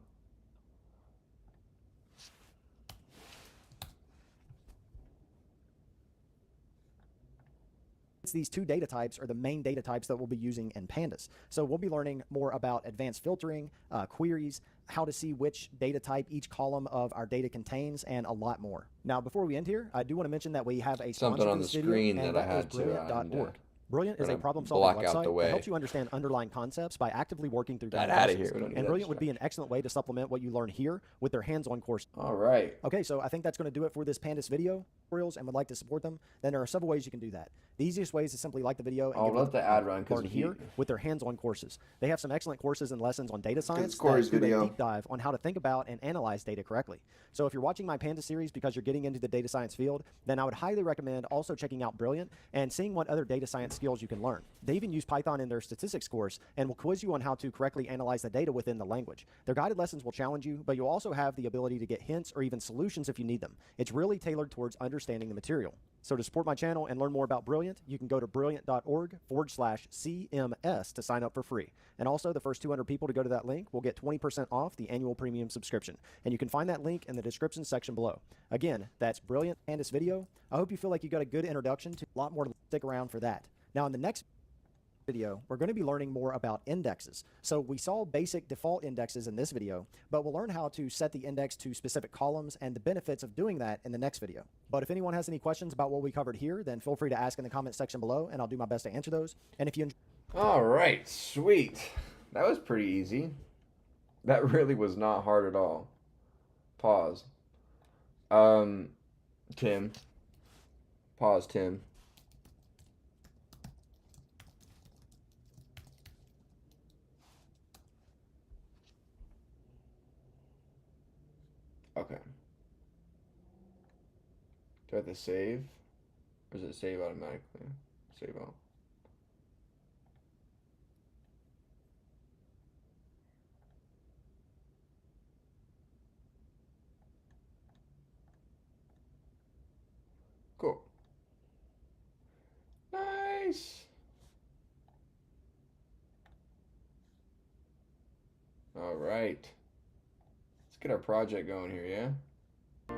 These two data types are the main data types that we'll be using in Pandas. So we'll be learning more about advanced filtering, queries, how to see which data type each column of our data contains, and a lot more. Now, before we end here, I do want to mention that we have a sponsor Something on for the this video, screen and that I that is had to Brilliant.org. Brilliant is a gonna problem-solving block out the website way. that helps you understand underlying concepts by actively working through Get data outta analysis. here. We don't need And that Brilliant would be an distraction. excellent way to supplement what you learn here with their hands-on course. All right. Okay, so I think that's going to do it for this Pandas video tutorials, and would like to support them, then there are several ways you can do that. The easiest way is to simply like the video and I'll give let the ad run because learn here with their hands-on courses. They have some excellent courses and lessons on data science Corey's that do video. a deep dive on how to think about and analyze data correctly. So if you're watching my Panda series because you're getting into the data science field, then I would highly recommend also checking out Brilliant and seeing what other data science skills you can learn. They even use Python in their statistics course and will quiz you on how to correctly analyze the data within the language. Their guided lessons will challenge you, but you'll also have the ability to get hints or even solutions if you need them. It's really tailored towards understanding the material. So to support my channel and learn more about Brilliant, you can go to brilliant.org/CMS to sign up for free. And also, the first 200 people to go to that link will get 20% off the annual premium subscription. And you can find that link in the description section below. Again, that's Brilliant Pandas video. I hope you feel like you got a good introduction to a lot more. Stick around for that. Now, in the next video, we're going to be learning more about indexes. So we saw basic default indexes in this video, but we'll learn how to set the index to specific columns and the benefits of doing that in the next video. But if anyone has any questions about what we covered here, then feel free to ask in the comment section below, and I'll do my best to answer those. And if you All right, sweet. That was pretty easy. That really was not hard at all. Pause. Tim. Pause, Tim. Okay. Do I have to save? Or does it save automatically? Save all. Cool. Nice. All right. Let's get our project going here, yeah? I'm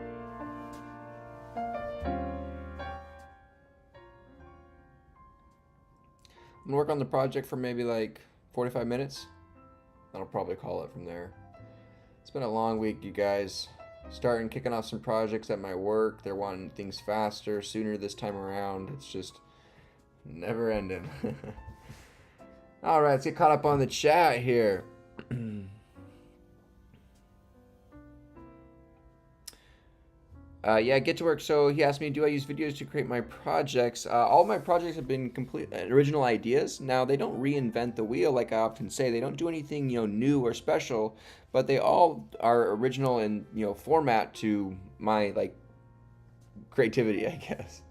gonna work on the project for maybe like 45 minutes. I'll probably call it from there. It's been a long week, you guys. Kicking off some projects at my work. They're wanting things faster, sooner this time around. It's just never ending. All right, let's get caught up on the chat here. Yeah, get to work. So he asked me, do I use videos to create my projects? All my projects have been complete original ideas. Now, they don't reinvent the wheel like I often say. They don't do anything, new or special, but they all are original in, format to my like creativity, I guess.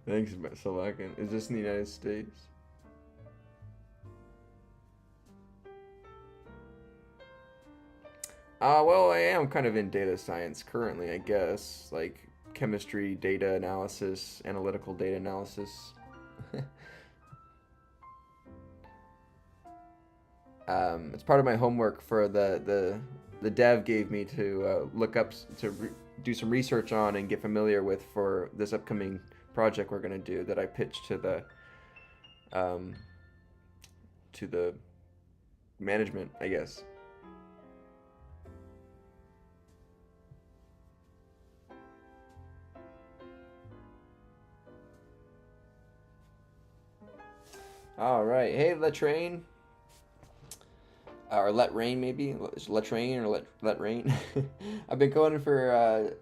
Thanks, Salakan. Is this in the United States? Well, I am kind of in data science currently, I guess. Like chemistry, data analysis, analytical data analysis. It's part of my homework for the dev gave me to look up do some research on and get familiar with for this upcoming project we're gonna do that I pitched um, to the management, I guess. All right, hey Latrain, or Let Rain maybe, Latrain or Let Rain. I've been going for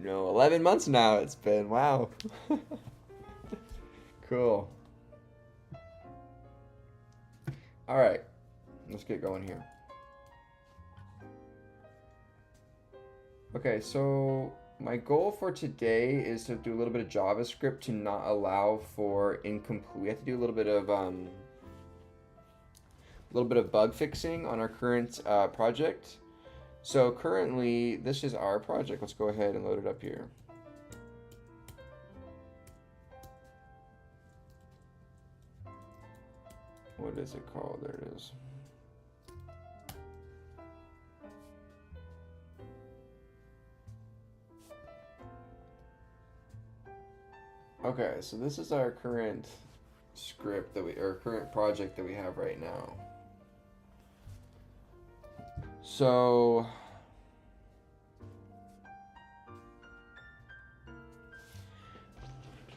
11 months now. It's been wow. Cool. All right, let's get going here. Okay, so my goal for today is to do a little bit of JavaScript to not allow for incomplete. We have to do a little bit of bug fixing on our current project. So currently, this is our project. Let's go ahead and load it up here. What is it called? There it is. Okay, so this is our current script or current project that we have right now. So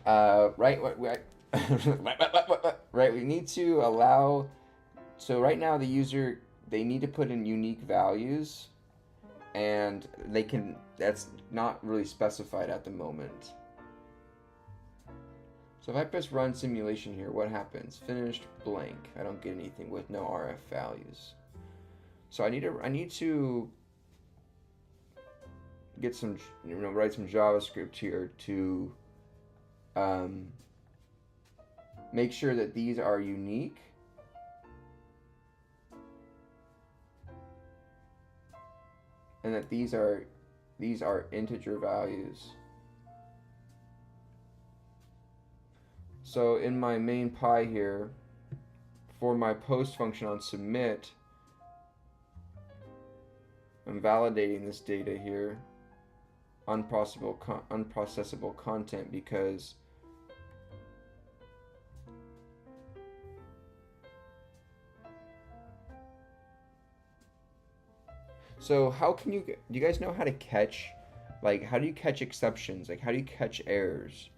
right, right, we need to allow. So right now the user, they need to put in unique values, and that's not really specified at the moment. So if I press run simulation here, what happens? Finished blank. I don't get anything with no RF values. So I need to get some, write some JavaScript here to make sure that these are unique. And that these are integer values. So in my main pie here, for my post function on submit, I'm validating this data here, unprocessable content, because so how can do you guys know how to catch, like, how do you catch exceptions? Like, how do you catch errors?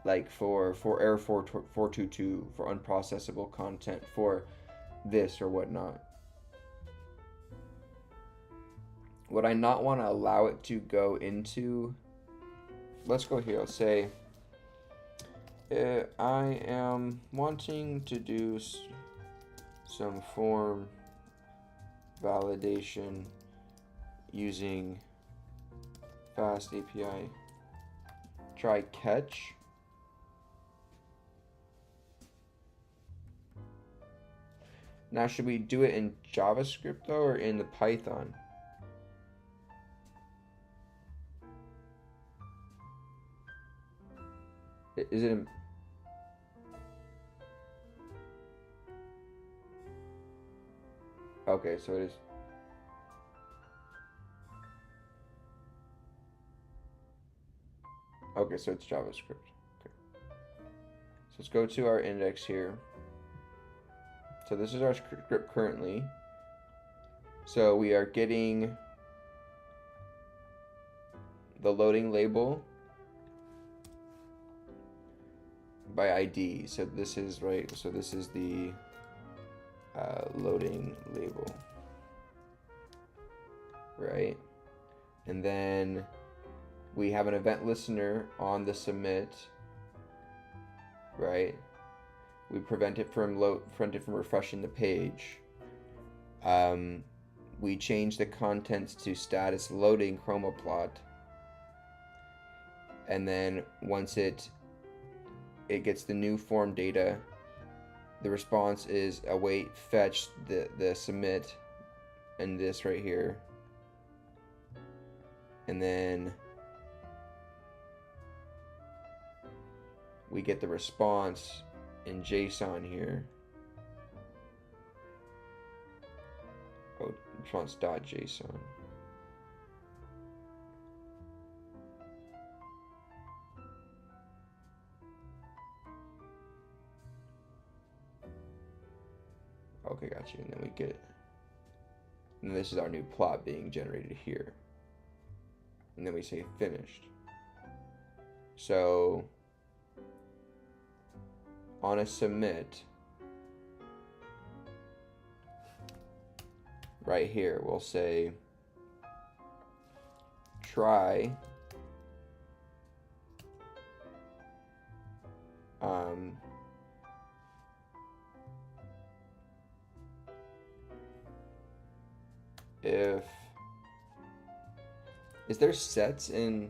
Like for error 422, for unprocessable content, for this or whatnot. Would I not want to allow it to go into, let's go here, let's say I am wanting to do some form validation using fast API. Try catch. Now, should we do it in JavaScript though, or in the Python? Is it in... Okay, so it is. Okay, so it's JavaScript. Okay. So let's go to our index here. So this is our script currently. So we are getting the loading label by ID. So this is right. So this is the loading label, right? And then we have an event listener on the submit, right? We prevent it from refreshing the page. We change the contents to status loading chromaplot. and then once it gets the new form data, the response is await fetch the submit and this right here, and then we get the response in JSON here. Oh, response.json. Okay, got you. And then we get it. And this is our new plot being generated here. And then we say finished. So on a submit, right here, we'll say try if is there sets in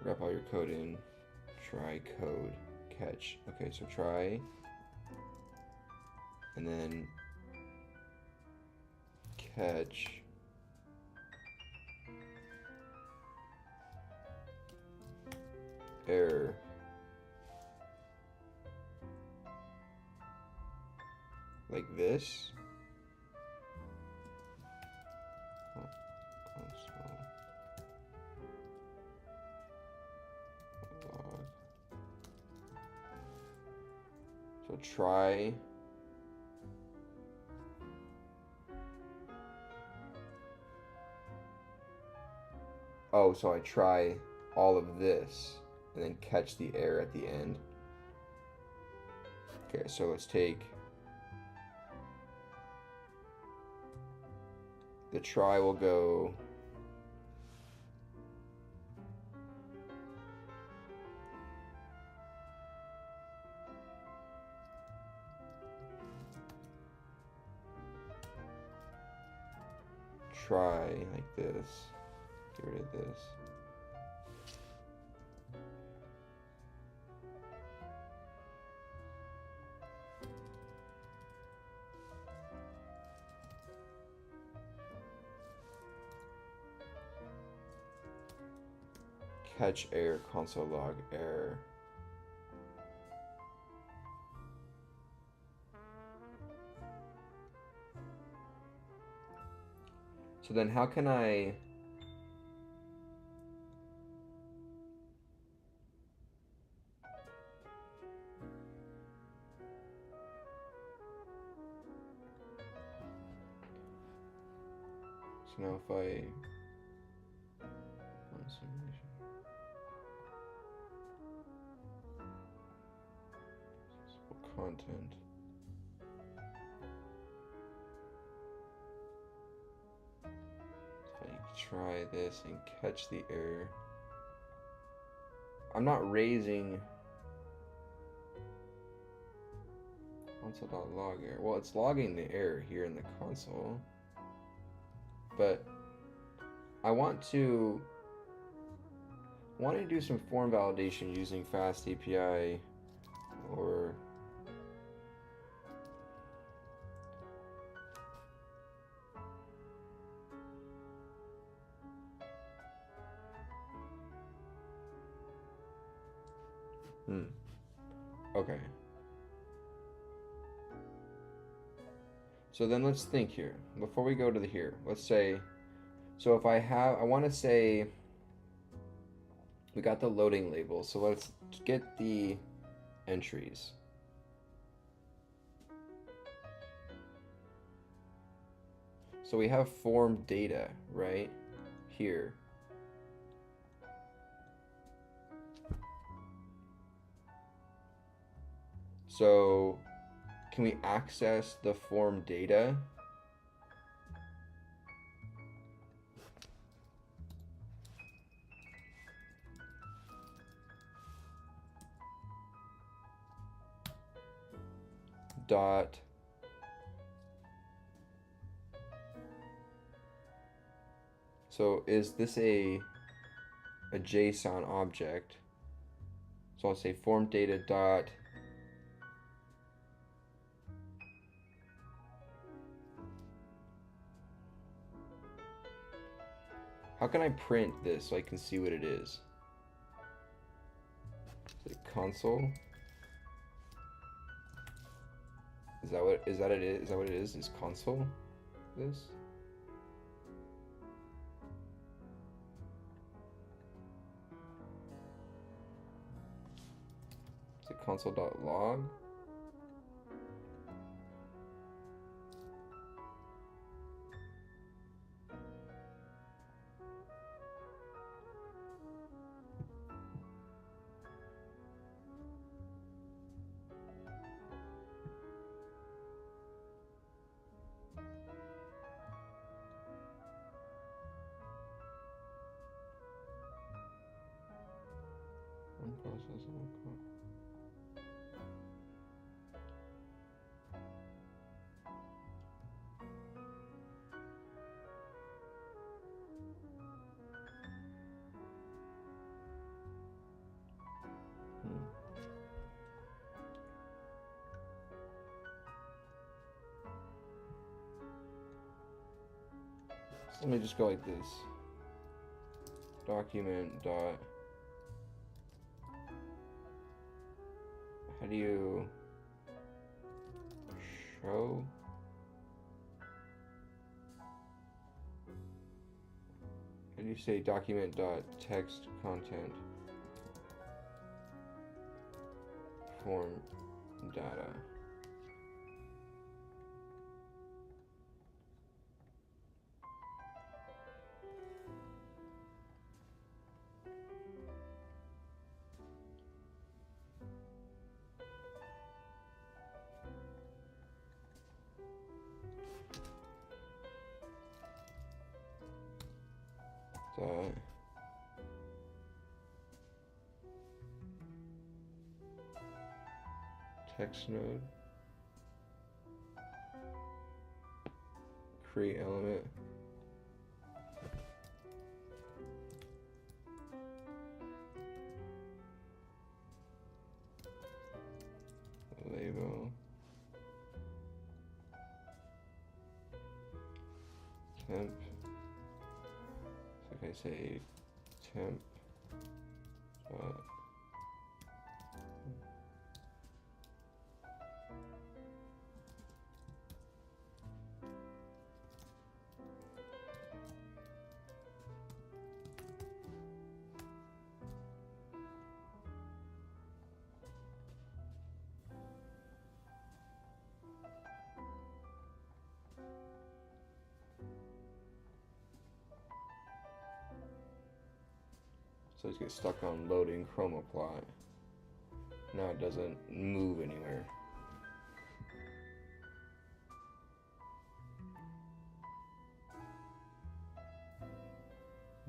wrap all your code in, try code, catch. Okay, so try, and then catch error. Like this. Console log. So try so I try all of this and then catch the error at the end. Okay, so let's take the try will go try like this. Get rid of this. Catch error, console log error. So then how can I so now if I content. If I try this and catch the error. I'm not raising console.log error. Well, it's logging the error here in the console. But I want to do some form validation using fast API or okay. So then let's think here. Before we go to the here, let's say, so if I want to say, we got the loading label, so let's get the entries. So we have form data, right? Here. So can we access the form data? dot so is this a JSON object? So I'll say form data dot how can I print this so I can see what it is? Is it console? Is that what it is? Is that what it is? Is console this? Is it console.log? Let me just go like this. Document dot. How do you show? How do you say document dot text content form data? Dot text node create element label temp. So I say temp so just get stuck on loading chroma plot. Now it doesn't move anywhere.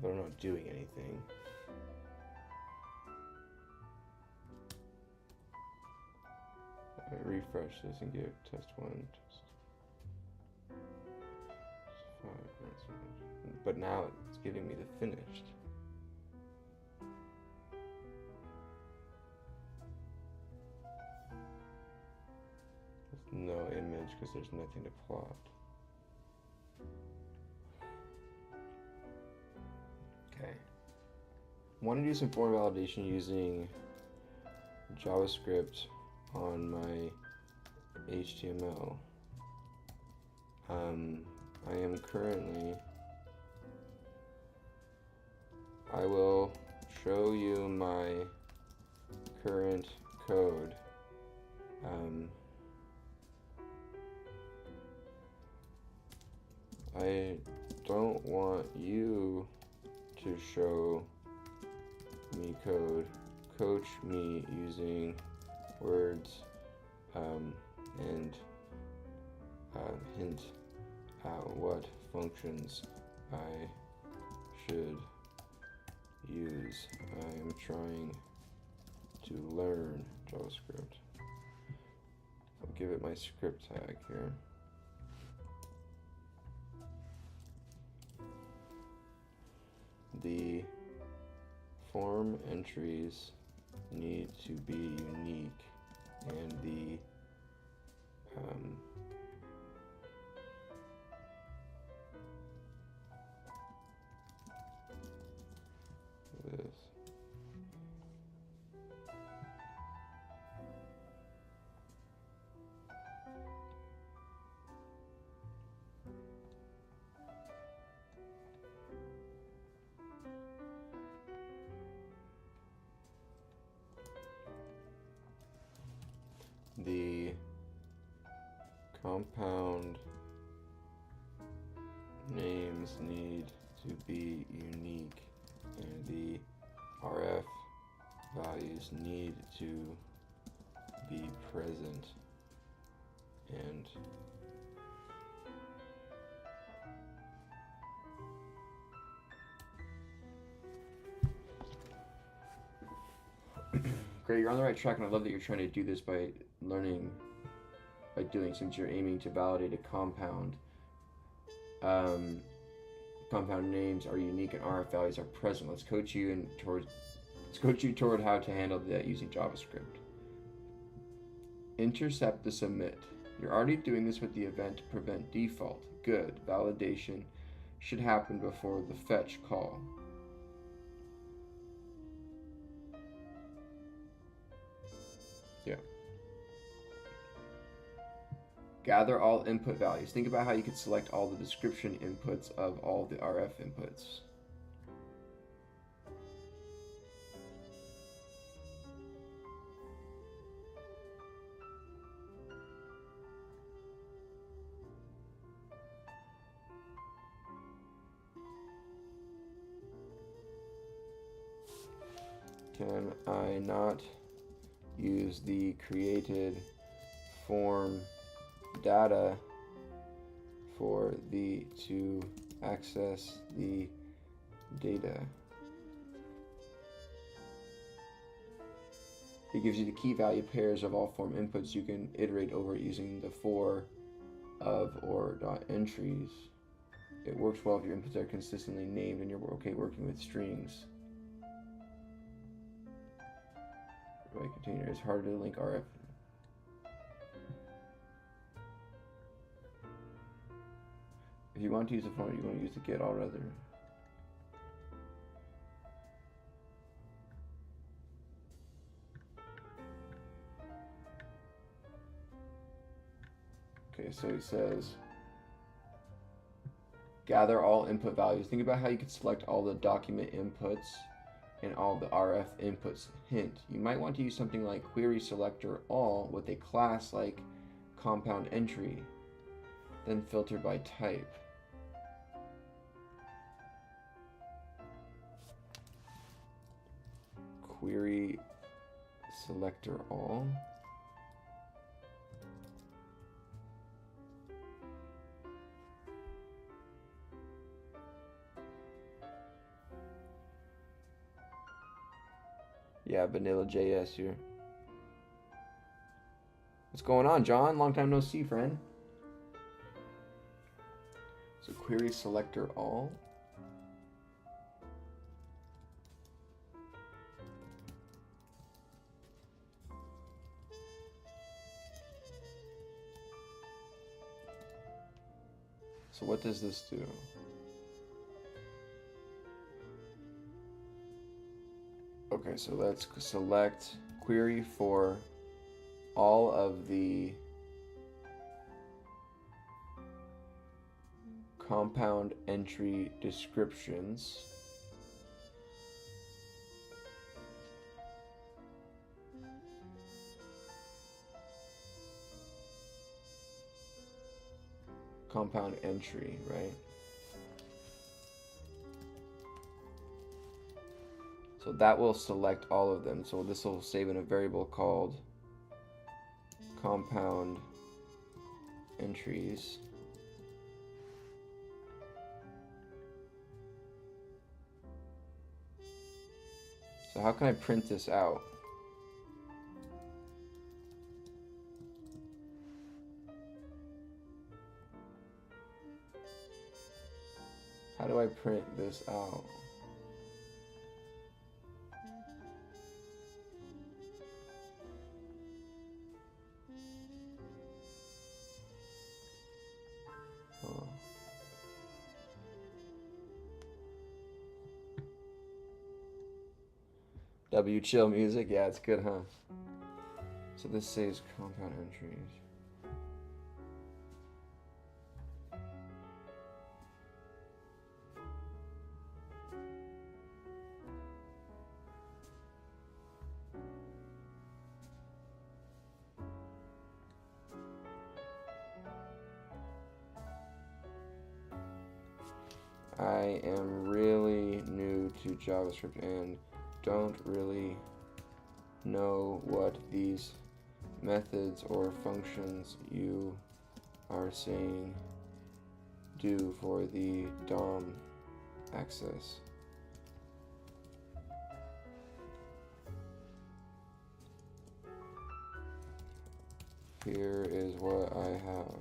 But I'm not doing anything. I refresh this and get test 1, test 5. But now it's giving me the finished. No image because there's nothing to plot. Okay. Want to do some form validation using JavaScript on my HTML. I am currently. I will show you my current code. I don't want you to show me code. Coach me using words and hint at what functions I should use. I am trying to learn JavaScript. give it my script tag here. The form entries need to be unique, and the this. The compound names need to be unique, and the RF values need to be present, and great, you're on the right track, and I love that you're trying to do this by doing, since you're aiming to validate a compound. Compound names are unique and RF values are present. Let's coach you toward how to handle that using JavaScript. Intercept the submit. You're already doing this with the event to prevent default. Good. Validation should happen before the fetch call. Yeah. Gather all input values. Think about how you could select all the description inputs of all the RF inputs. Can I not use the created form data for to access the data? It gives you the key value pairs of all form inputs. You can iterate over it using the for, of, or .entries. It works well if your inputs are consistently named and you're okay working with strings. Right container is harder to link RF. If you want to use the form, you want to use the get all rather. Okay, so he says, gather all input values. Think about how you could select all the document inputs and all the RF inputs. Hint, you might want to use something like query selector all with a class like compound entry, then filter by type. Query selector all. Yeah, vanilla JS here. What's going on, John? Long time no see, friend. So query selector all. So what does this do? Okay, so let's select query for all of the compound entry descriptions. Compound entry, right? So that will select all of them. So this will save in a variable called compound entries. So how can I print this out? I print this out? Huh. W chill music, yeah, it's good, huh? So this saves compound entries. I am really new to JavaScript and don't really know what these methods or functions you are saying do for the DOM access. Here is what I have.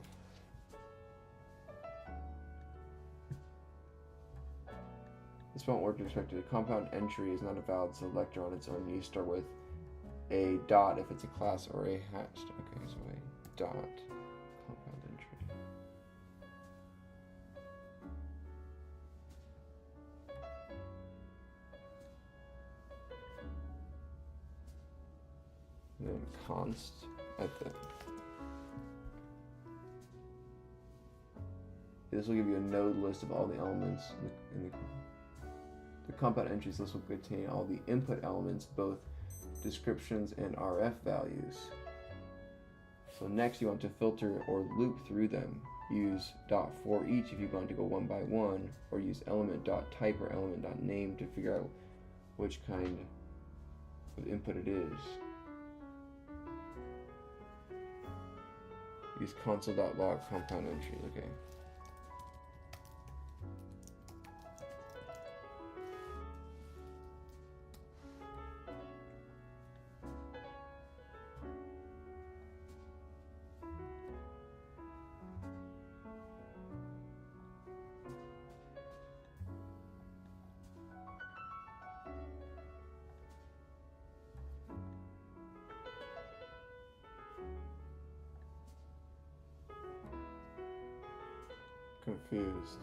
This won't work as expected. A compound entry is not a valid selector on its own. You start with a dot if it's a class or a hash. Okay, so a dot compound entry. And then const at the. This will give you a node list of all the elements in the compound entries list will contain all the input elements, both descriptions and RF values. So next you want to filter or loop through them. Use .for each if you're going to go one by one, or use element.type or element.name to figure out which kind of input it is. Use console.log compound entry, okay. Confused.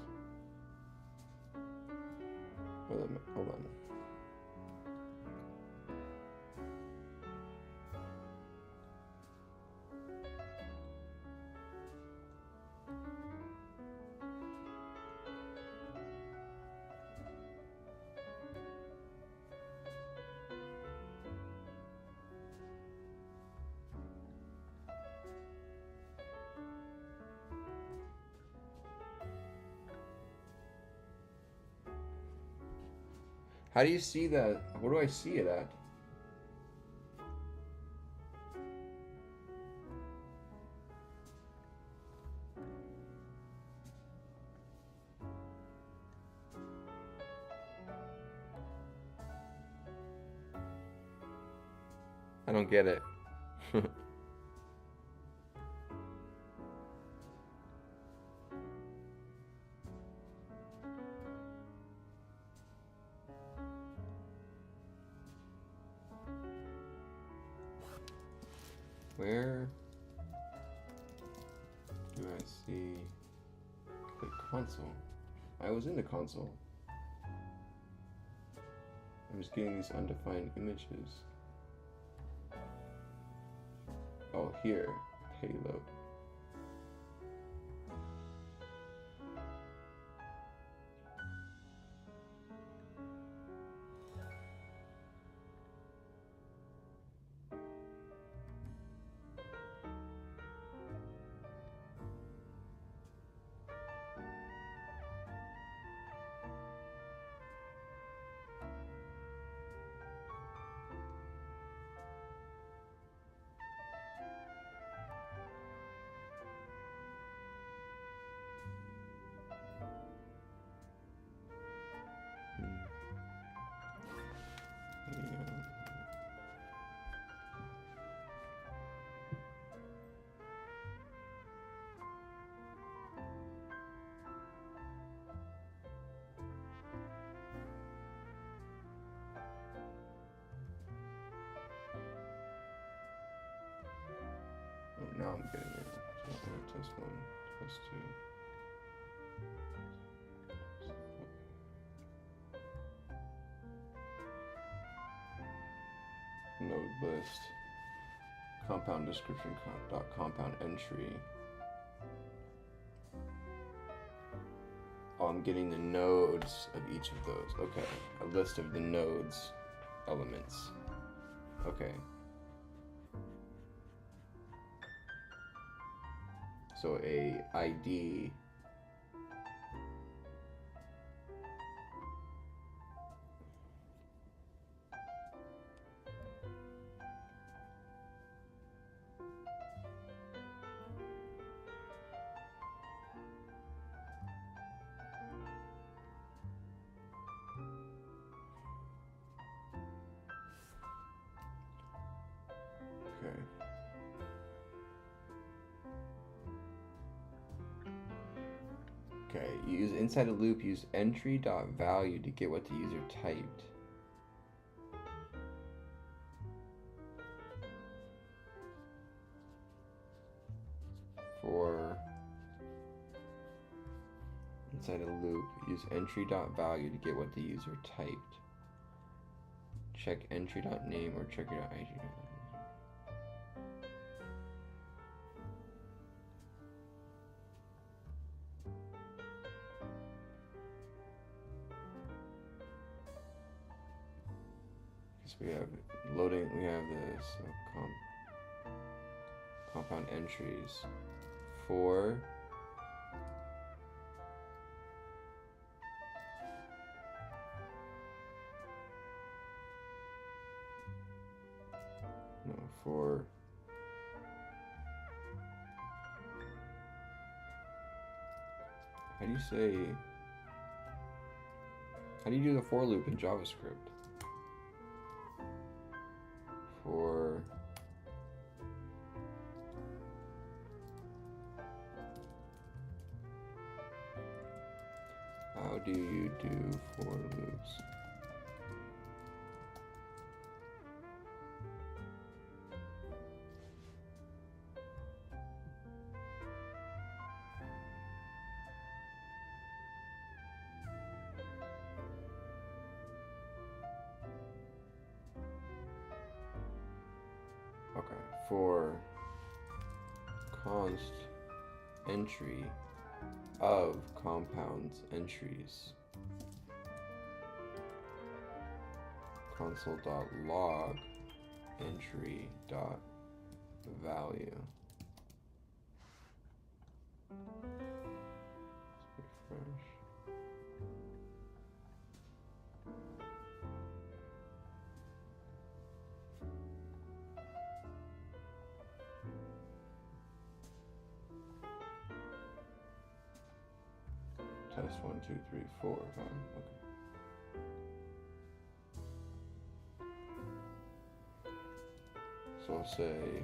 Hold on. How do you see that? Where do I see it at? I don't get it. Where do I see the console? I was in the console. I'm just getting these undefined images. Oh, here, payload. Now I'm getting it. Test 1, test 2. Node list. Compound description dot compound entry. Oh, I'm getting the nodes of each of those. Okay, a list of the nodes elements. Okay. So a ID. Okay. Okay, use inside a loop, use entry.value to get what the user typed. For inside a loop, use entry.value to get what the user typed. Check entry.name or checker.id. We have loading, we have this compound entries for for how do you do the for loop in JavaScript? For how do you do for loops? Okay, for const entry of compounds entries, console.log entry.value. Refresh. Test 1, 2, 3, 4. Okay. So I'll say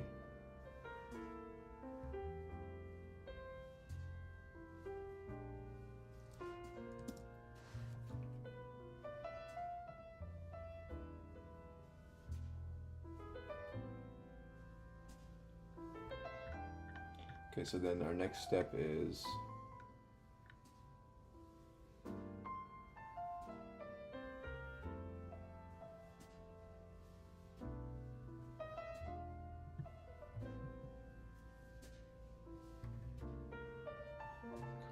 okay, so then our next step is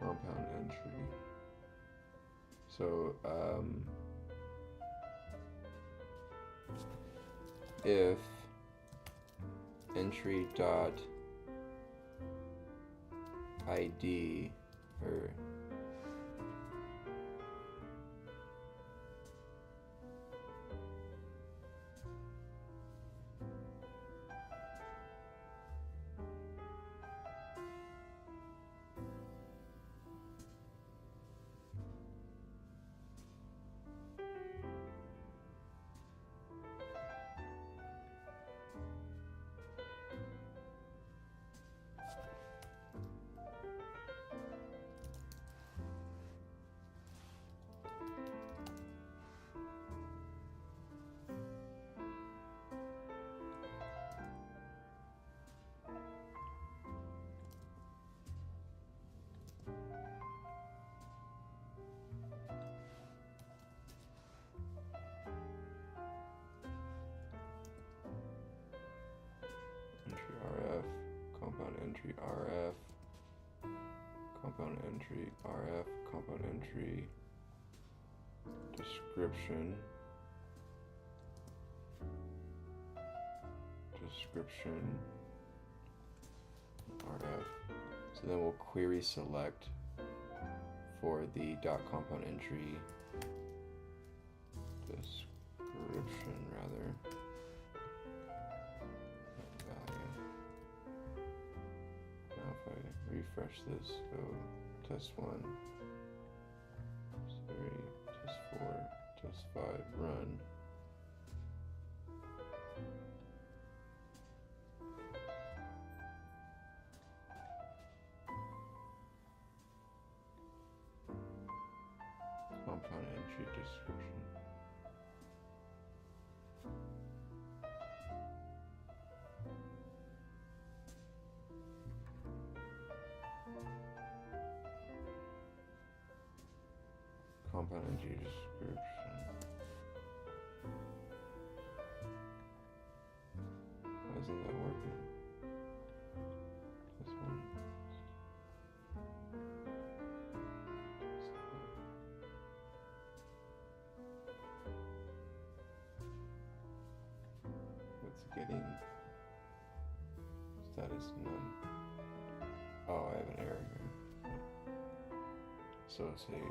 compound entry. So if entry dot ID or entry RF, compound entry RF, compound entry description, RF. So then we'll query select for the dot compound entry description rather. Value. Now if I refresh this, go test 1, test 3, test 4, test 5, run. Compound entry description. Compound entry description. Why isn't that working? This one. What's getting status none? Oh, I have an error here. So say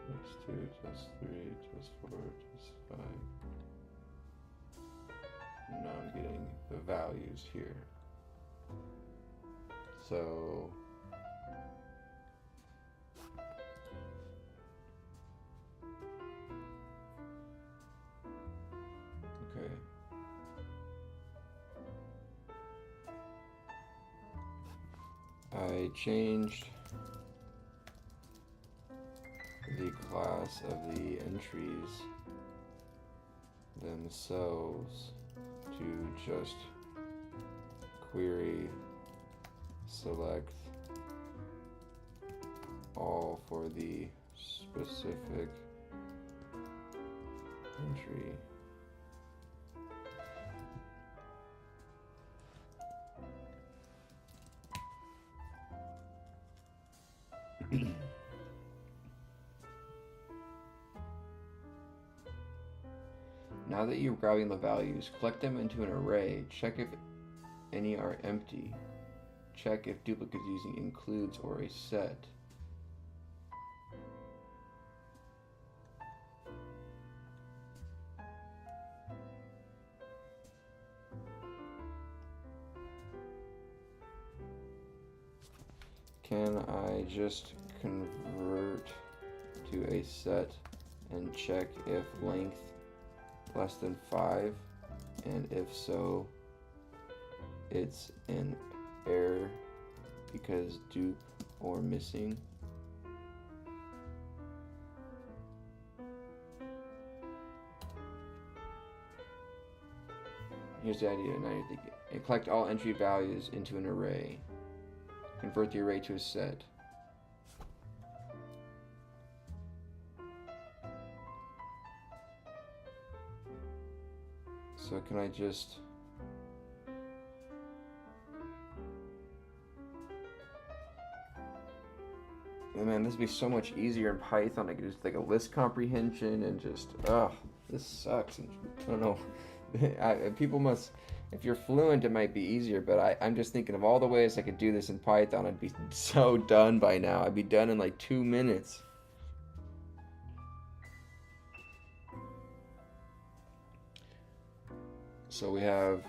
test 2, test 3, test 4, test 5. Now I'm getting the values here. So okay. I changed the class of the entries themselves to just query select all for the specific entry. Now that you're grabbing the values, collect them into an array. Check if any are empty. Check if duplicates using includes or a set. Can I just convert to a set and check if length less than 5, and if so, it's an error because dupe or missing? Here's the idea. Now you're thinking. And collect all entry values into an array. Convert the array to a set. So can I just man, this would be so much easier in Python. I could just like a list comprehension and just this sucks. And I don't know. People must, if you're fluent, it might be easier, but I'm just thinking of all the ways I could do this in Python. I'd be so done by now. I'd be done in like 2 minutes. So we have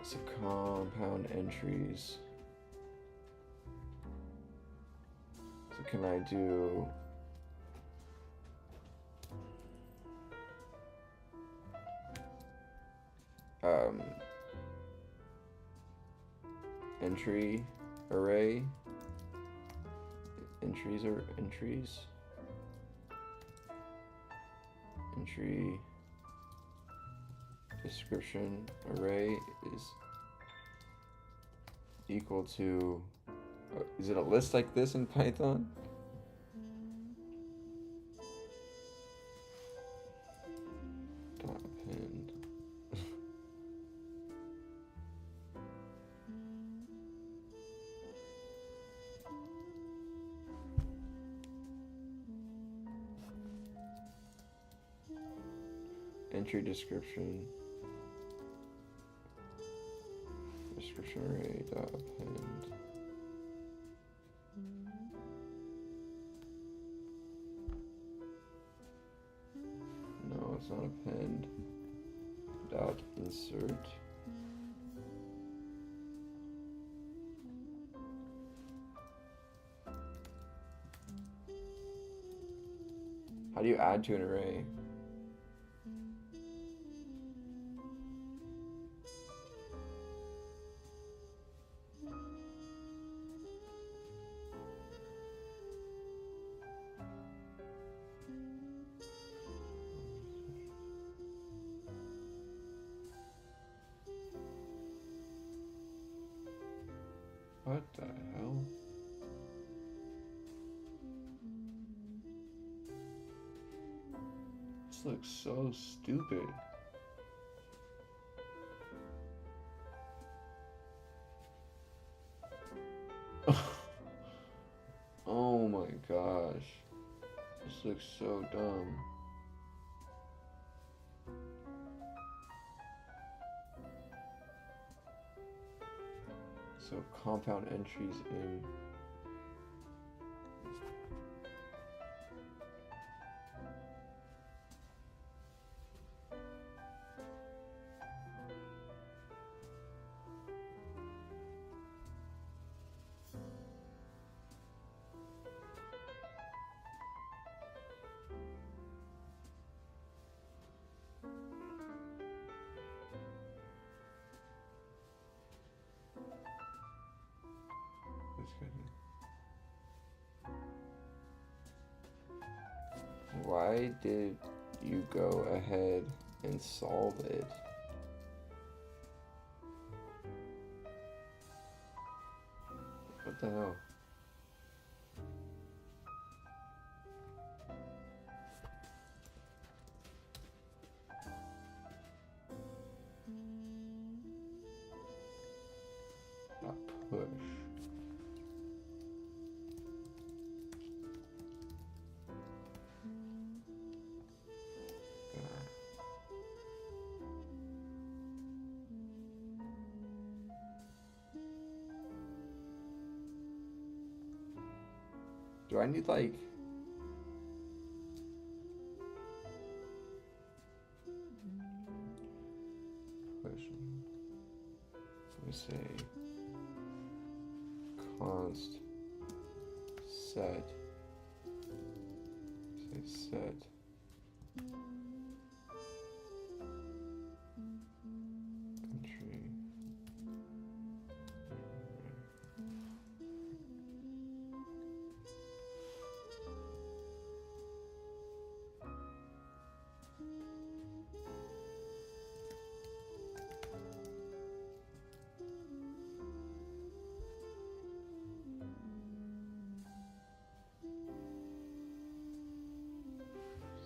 so compound entries. So can I do entry array. Entries are entries. Entry description array is equal to, is it a list like this in Python? Dot append. Entry description array dot append. No, it's not append. Dot insert. How do you add to an array? What the hell? This looks so stupid. Oh my gosh. This looks so dumb. So compound entries in. Why did you go ahead and solve it? What the hell? Not push. Do I need like question? Let me say const set. Say set entry.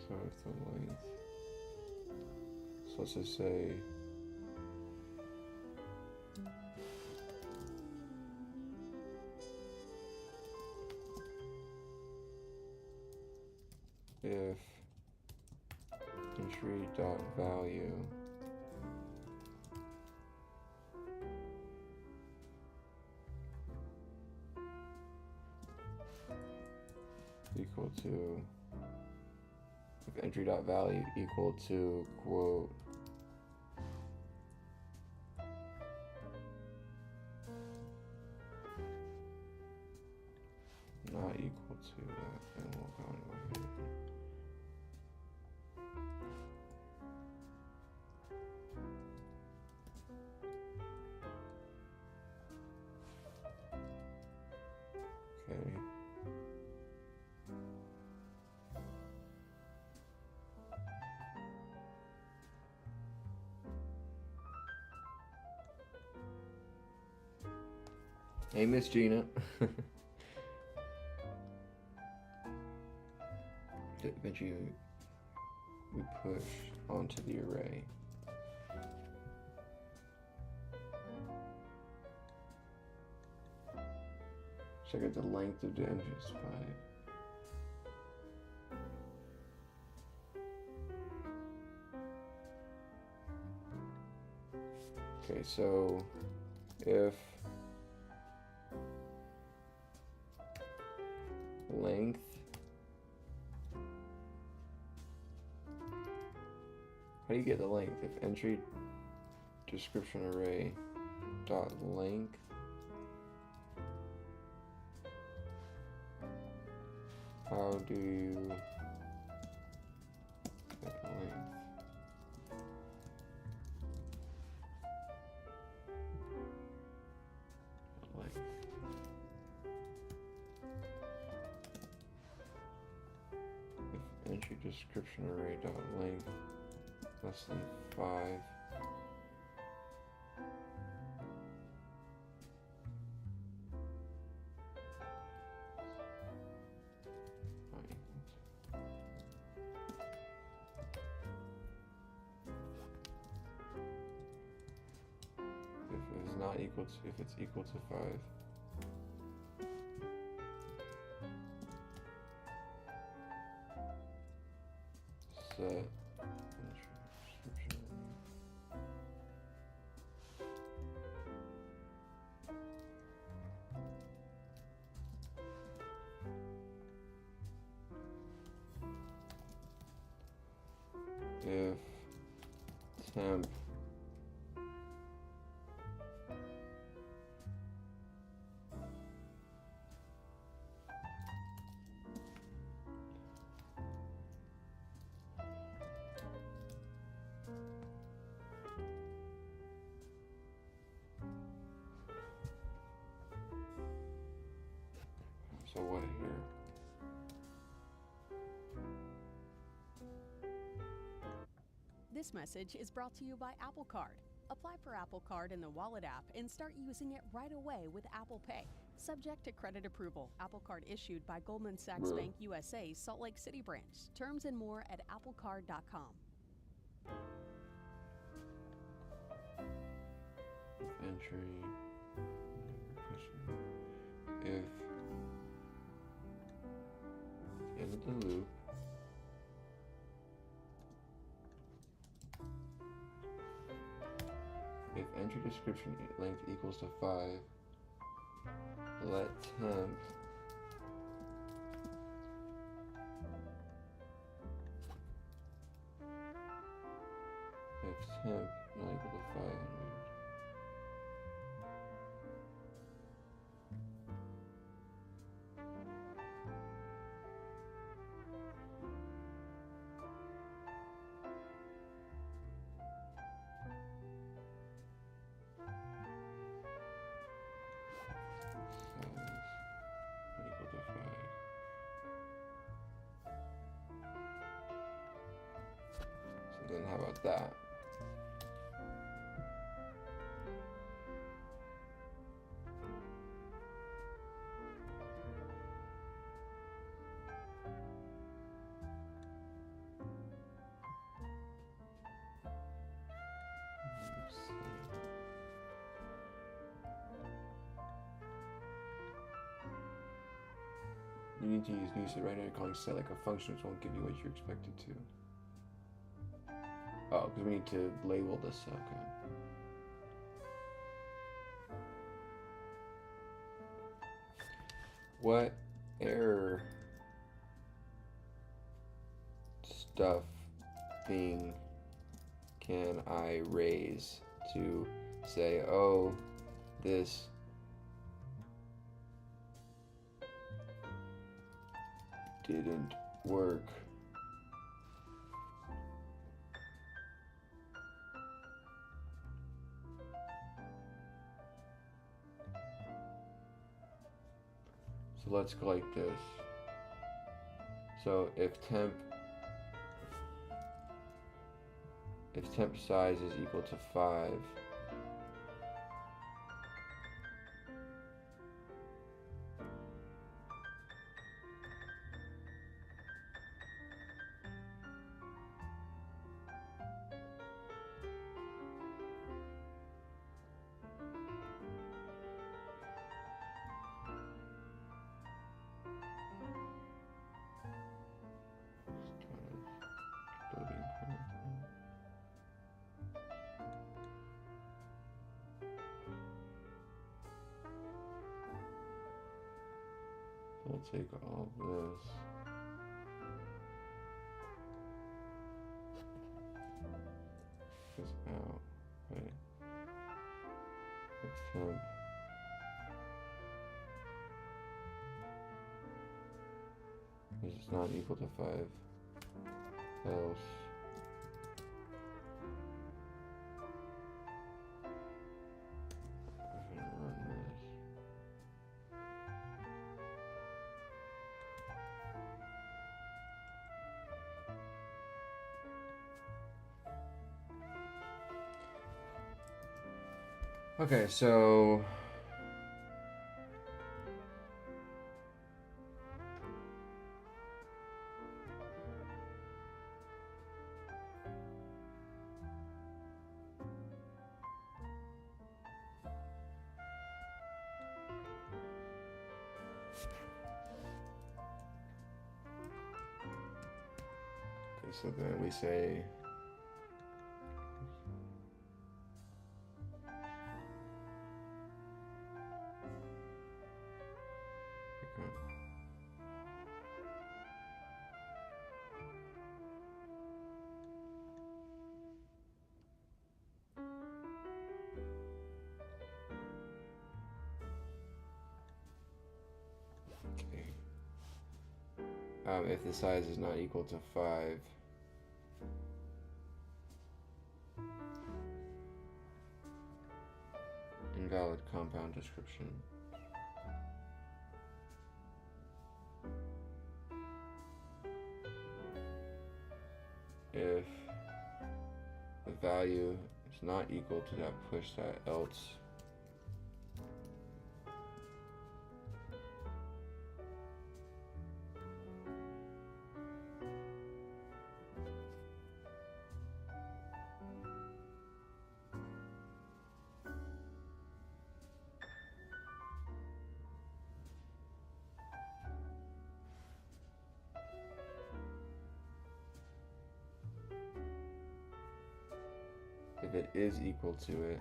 So if the length, so let's just say if entry dot value equal to, if entry dot value equal to quote not equal to that, then we'll go ahead. Okay. Hey, Miss Gina. Eventually, we push onto the array. Check out the length of the entry is 5. Okay, so if length how do you get the length? If entry description array dot length how do you get length? Length. If entry description array dot length less than 5. If it's equal to 5. Set entry description. If temp so what here? This message is brought to you by Apple Card. Apply for Apple Card in the Wallet app and start using it right away with Apple Pay. Subject to credit approval. Apple Card issued by Goldman Sachs Bank USA, Salt Lake City branch. Terms and more at applecard.com. Entry if end of the loop if entry description length equals to 5, let temp if temp not equal to 500. Equal to 5. So then how about that? Let's see. You need to use new set right now. You're calling set like a function which won't give you what you're expected to. Oh, because we need to label this. Okay. What error stuffing can I raise to say, oh, this didn't work? So let's go like this. So if temp size is equal to 5, we'll take all this. This out, right? Temp. This is not equal to 5. Else. I'm gonna run this. Okay, so then we say if the size is not equal to 5, invalid compound description. If the value is not equal to that, push that else. If it is equal to it,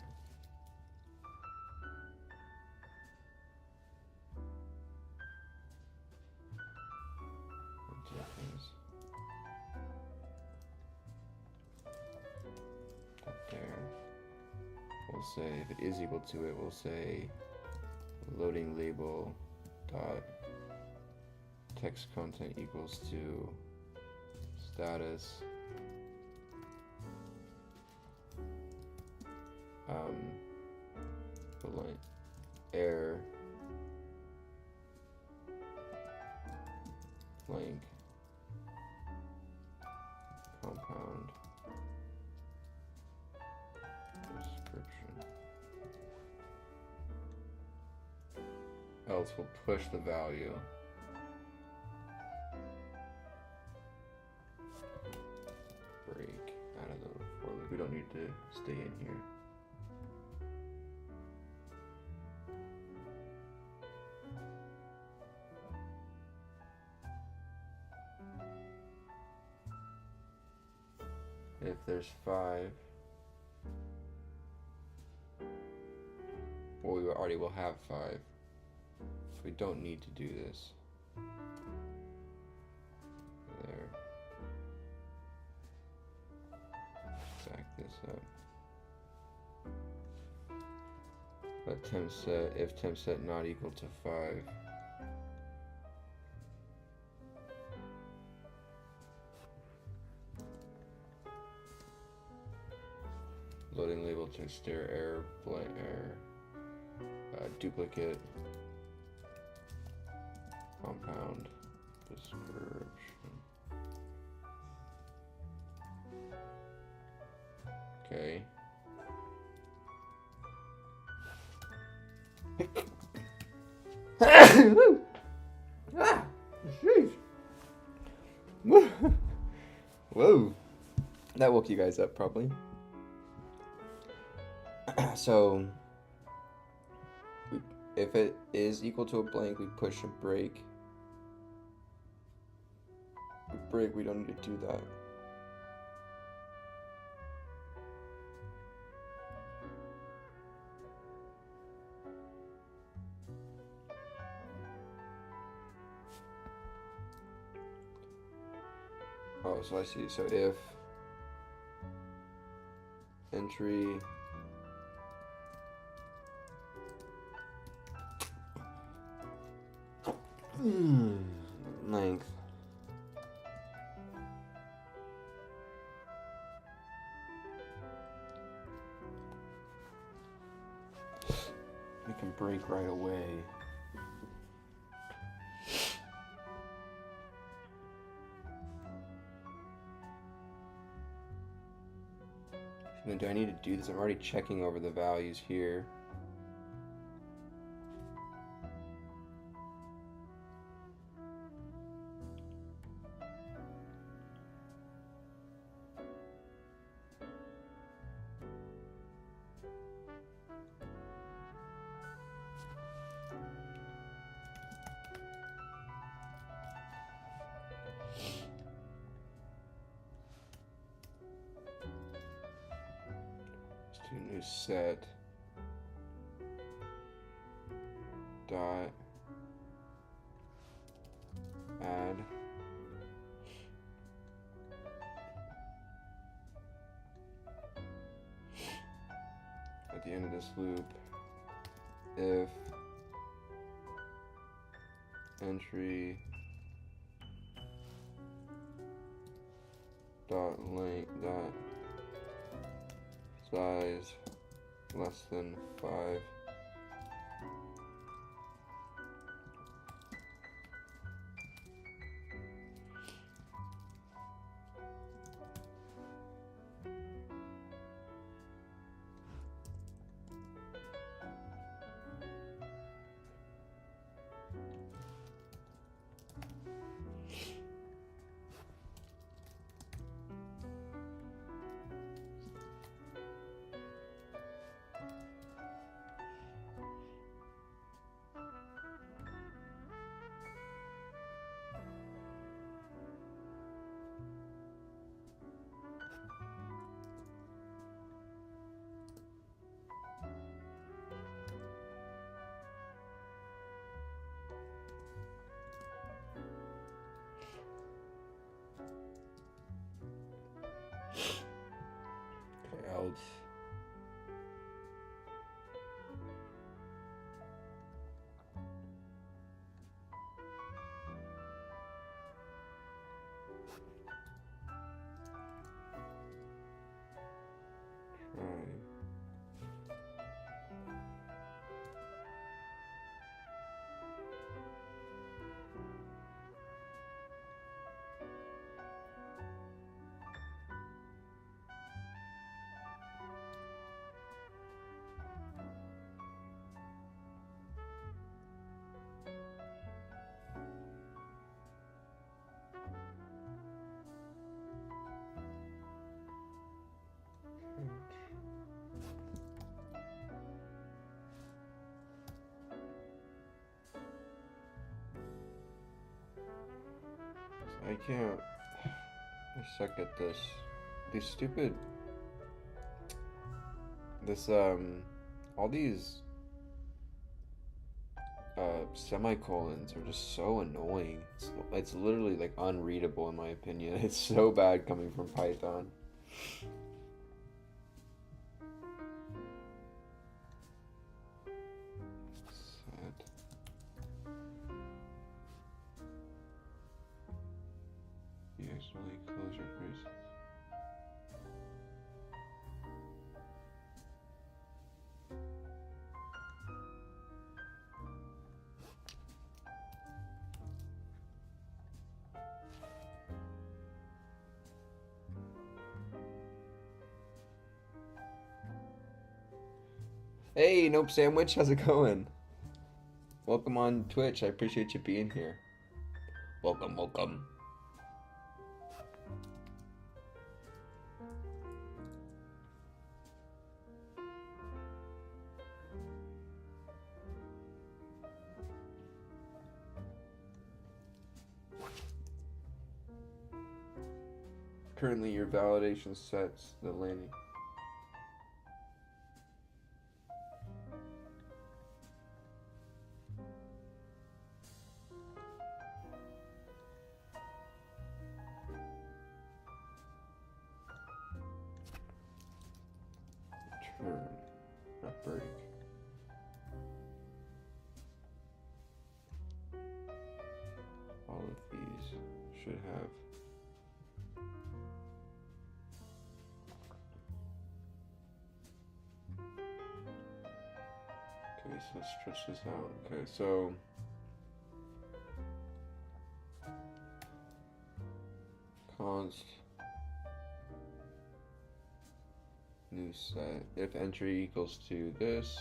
there. We'll say if it is equal to it, we'll say loading label dot text content equals to status line air blank compound description. Else we'll push the value. Break out of the for loop. We don't need to stay in here. If there's 5, well, we already will have 5, so we don't need to do this. There. Back this up. Let temp set, if temp set not equal to 5, loading label text error blank error duplicate Compound description. Okay. Ah, jeez. Whoa. That woke you guys up, probably. So, if it is equal to a blank, we push a break. We don't need to do that. Oh, so I see. So if entry length we can break right away. So do I need to do this? I'm already checking over the values here. Let's do a new set. Dot add at the end of this loop if entry dot length dot size less than 5. Okay, else. I can't. I suck at this. These stupid. All these semicolons are just so annoying. It's literally like unreadable in my opinion. It's so bad coming from Python. Set. You actually close your braces. Hey, Nope Sandwich, how's it going? Welcome on Twitch. I appreciate you being here. Welcome, welcome. Currently, your validation sets the landing. Turn, not break. All of these should have. Okay, so let's stretch this out. Okay, so const new set. If entry equals to this,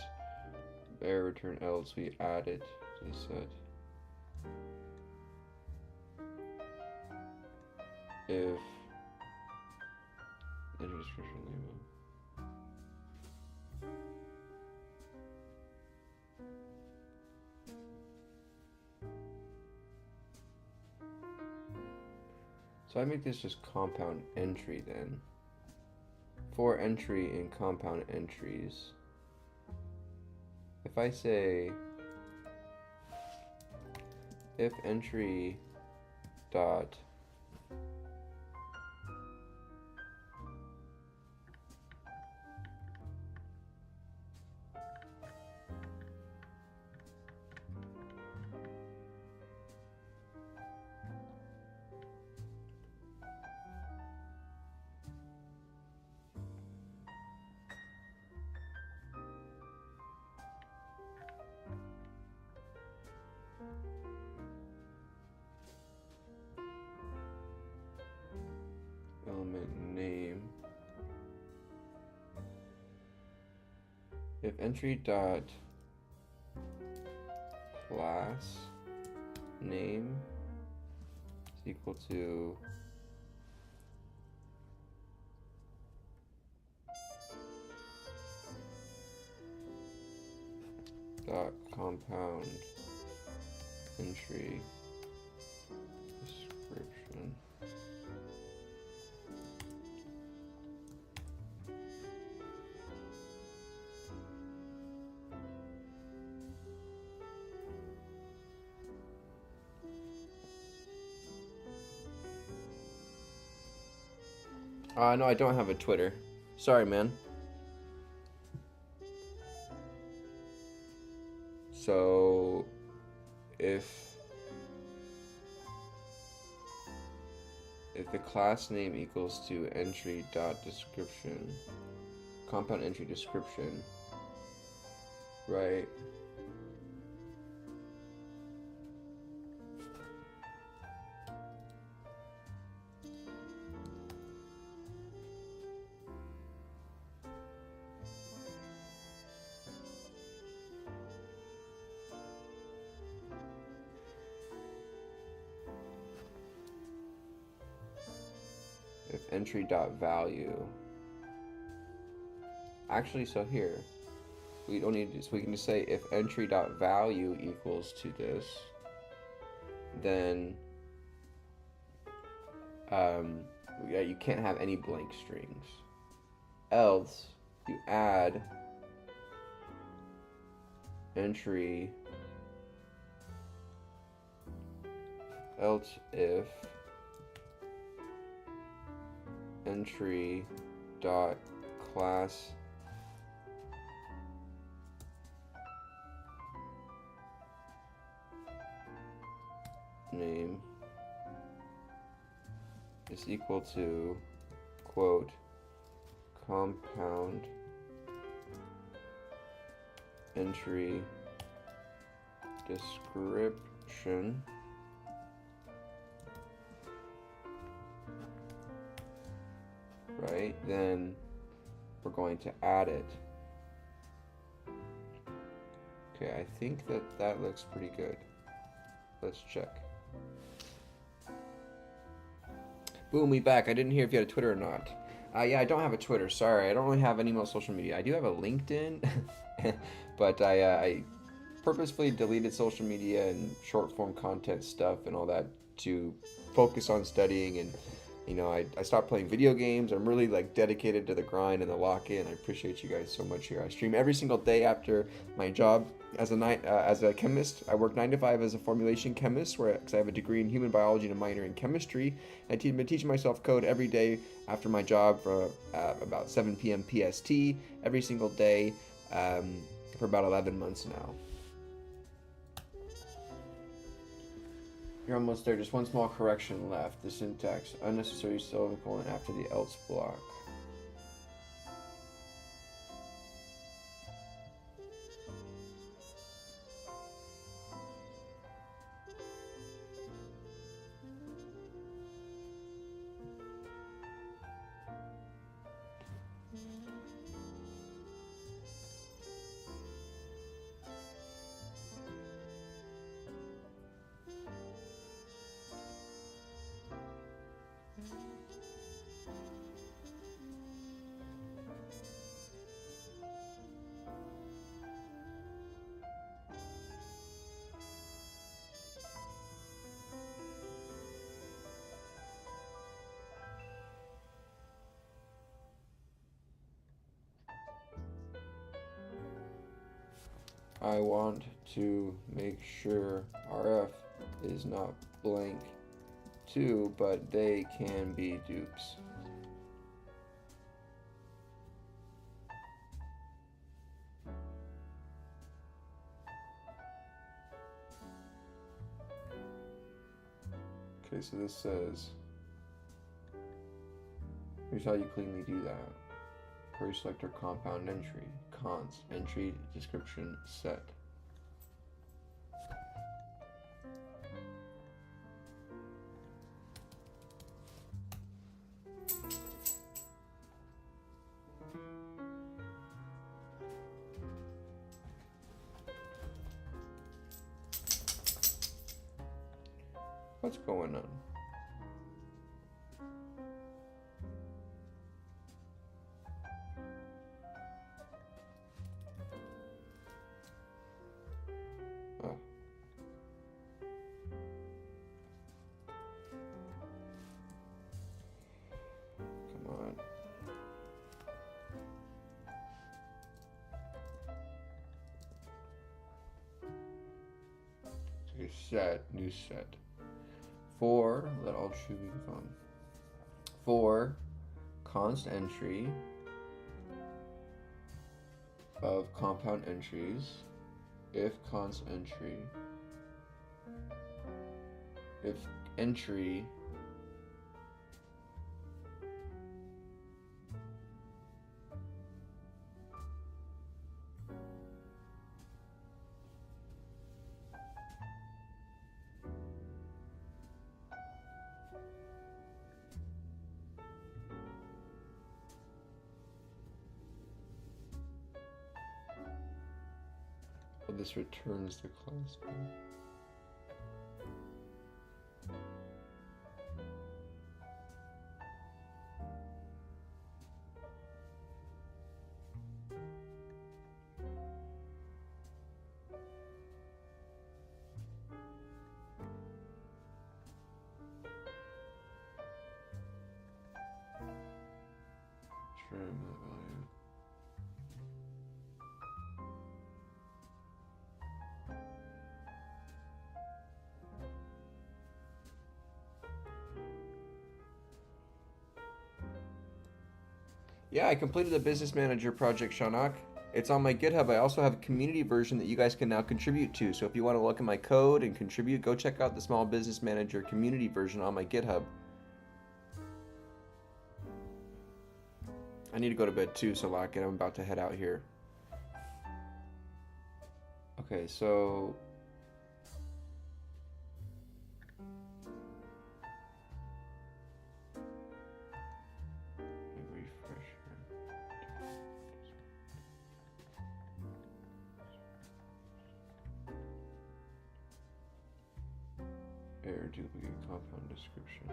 error return else we add it to the set. If enter description label. So I make this just compound entry then. For entry in compound entries. If I say if entry dot element name, if entry dot class name is equal to dot compound entry description. No, I don't have a Twitter. Sorry, man. So, if the class name equals to entry dot description, compound entry description, right? If entry dot value, actually, so here we don't need to, so we can just say if entry dot value equals to this, then yeah, you can't have any blank strings. Else you add entry, else if entry dot class name is equal to quote compound entry description, right? Then we're going to add it. Okay, I think that that looks pretty good. Let's check. Boom, we back. I didn't hear if you had a Twitter or not. Yeah, I don't have a Twitter. Sorry, I don't really have any more social media. I do have a LinkedIn, but I purposefully deleted social media and short form content stuff and all that to focus on studying. And I stopped playing video games. I'm really like dedicated to the grind and the lock-in. I appreciate you guys so much here. I stream every single day after my job as a chemist. I work 9 to 5 as a formulation chemist, because I have a degree in human biology and a minor in chemistry. I've been teaching myself code every day after my job for about 7 p.m. PST every single day for about 11 months now. You're almost there. Just one small correction left. The syntax. Unnecessary semicolon after the else block. I want to make sure RF is not blank too, but they can be dupes. Okay, so this says, here's how you cleanly do that. Query selector compound entry, const, entry description set. What's going on? Oh. Come on. Okay, set, new set. For, let all true be found. For const entry of compound entries, if const entry, if entry well, this returns the class. Trim that value. Yeah, I completed the business manager project, Shanak. It's on my GitHub. I also have a community version that you guys can now contribute to. So if you want to look at my code and contribute, go check out the small business manager community version on my GitHub. I need to go to bed too, so lock it. I'm about to head out here. Okay, so refresh here. Compare duplicate compound description.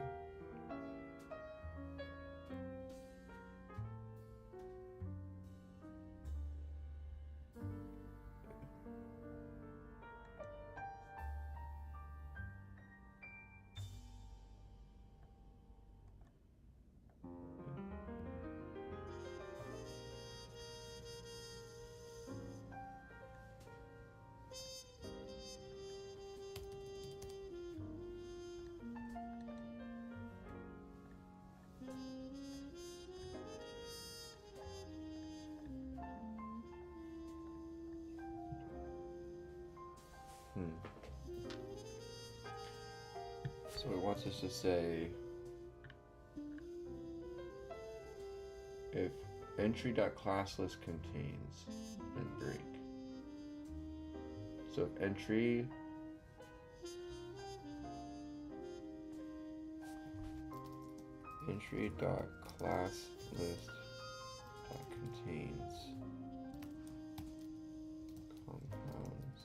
So it wants us to say if entry.classlist contains, then break. So if entry.classlist.contains compounds,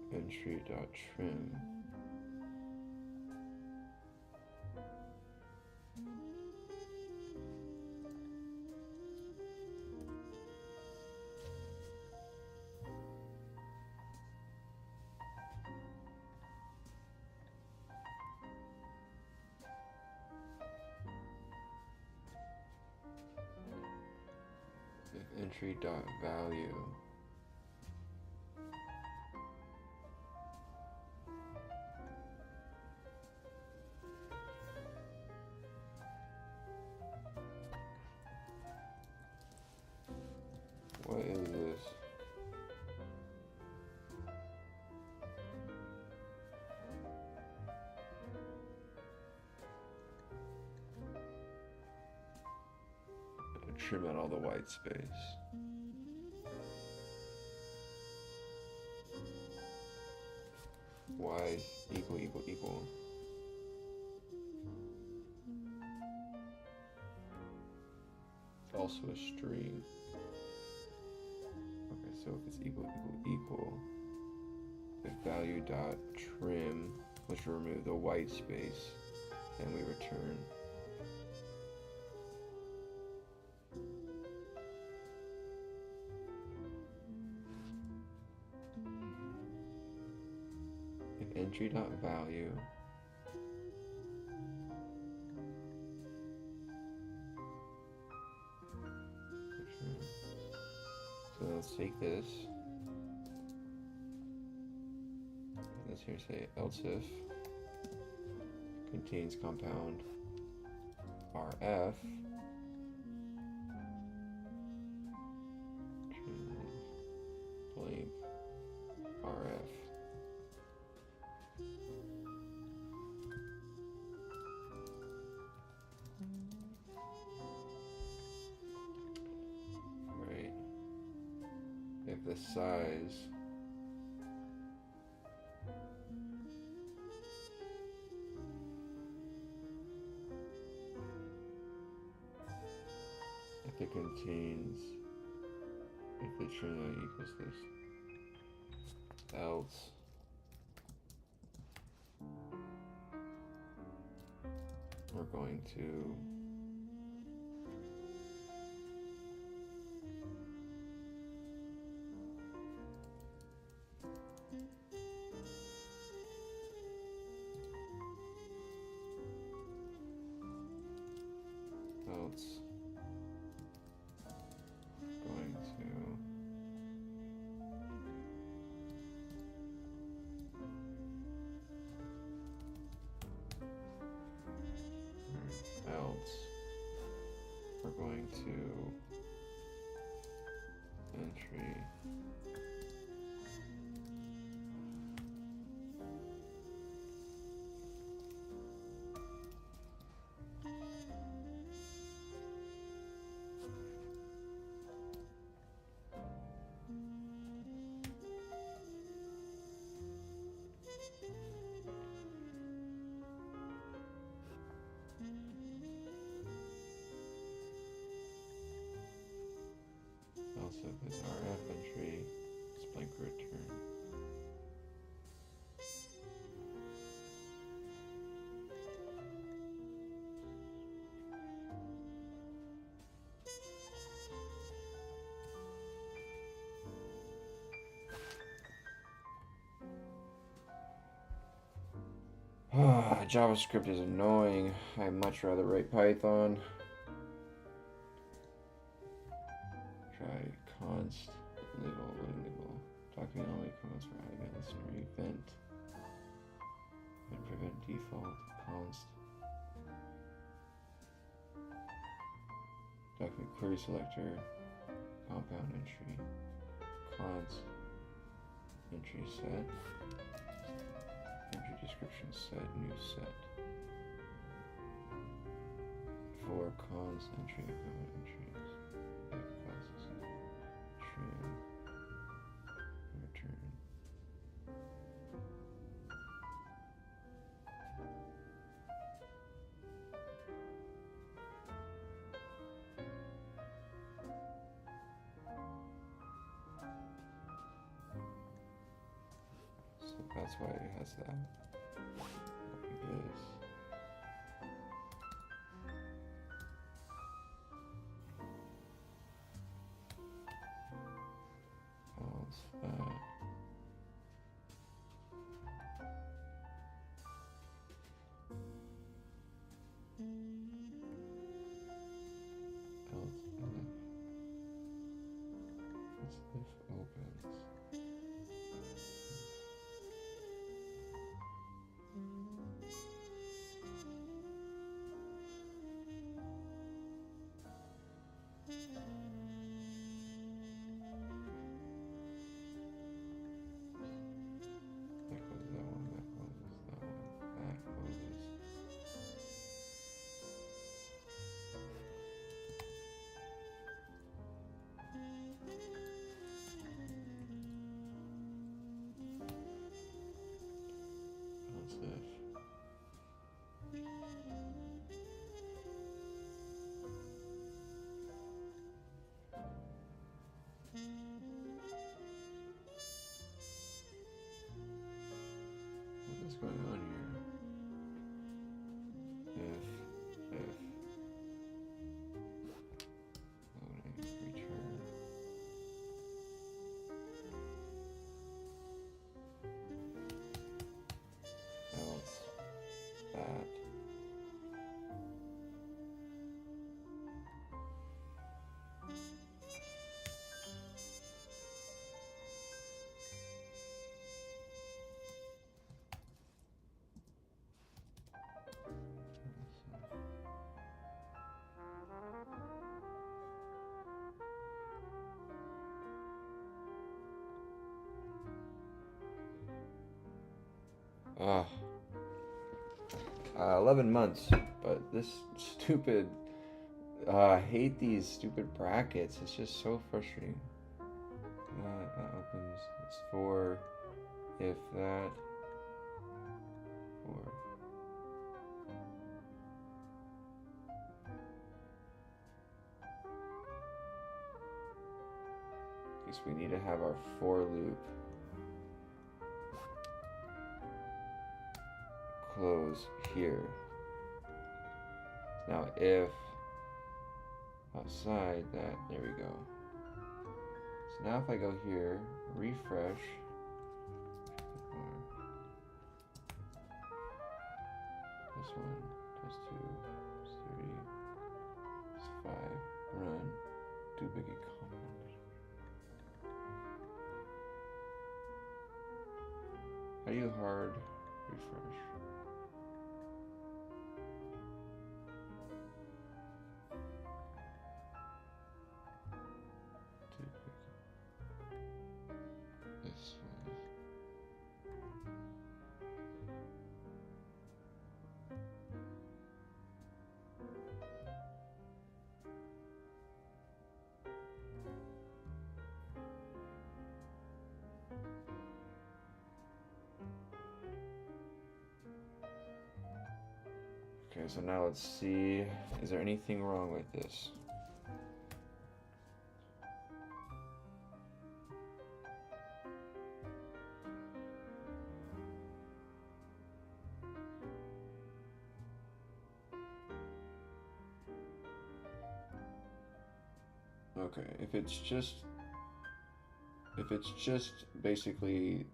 if entry.trim if entry.value what is this? Trim out all the white space. Y equal equal equal. It's also a string. Okay, so if it's equal equal equal, if value dot trim, which will remove the white space, then we return. If entry.value so let's take this. Let's here say else if contains compound RF blank RF. Right. If the size if it contains if the trim equals this else we're going to else going to else we're going to entry JavaScript is annoying. I'd much rather write Python. Try const label, loading label. Document only comments for adding a listener event. And prevent default const. Document query selector. Compound entry. Const. Entry set. Entry description set. New set. For const entry. Compound entries. Trim. Return. So that's why it has that. Copy this. Else that. Else if opens. That closes that one, that closes that one, that closes. Else if. What is going on here? If, loading, return. Else, that. Ah, 11 months, but this stupid, I hate these stupid brackets. It's just so frustrating. That opens. It's for if that for. Guess we need to have our for loop close here. Now if outside that, there we go. So now if I go here, refresh, this one, test 2, test 3, test 5, run, do big comment. How do you hard refresh? This one. Okay, so now let's see, is there anything wrong with this? Okay, if it's just basically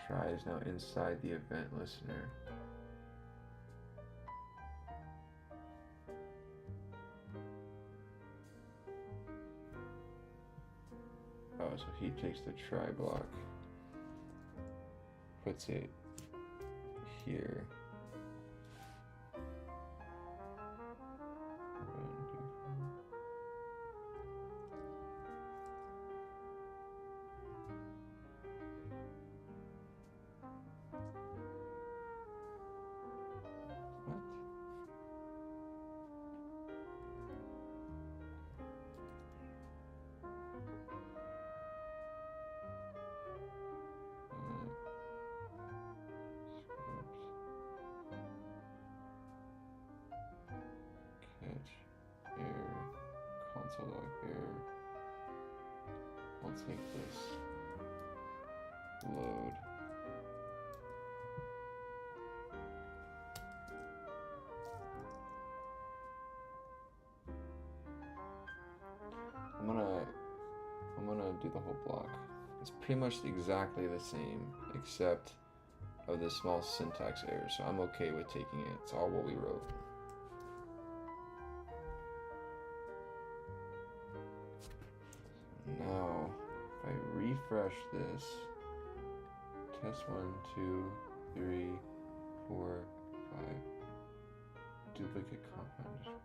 try is now inside the event listener. Oh, so he takes the try block, puts it here. Catch error, console log error. I'll take this. Load. I'm gonna do the whole block. It's pretty much exactly the same, except of the small syntax error, so I'm okay with taking it. It's all what we wrote. Now, if I refresh this, test 1, 2, 3, 4, 5, duplicate compound description.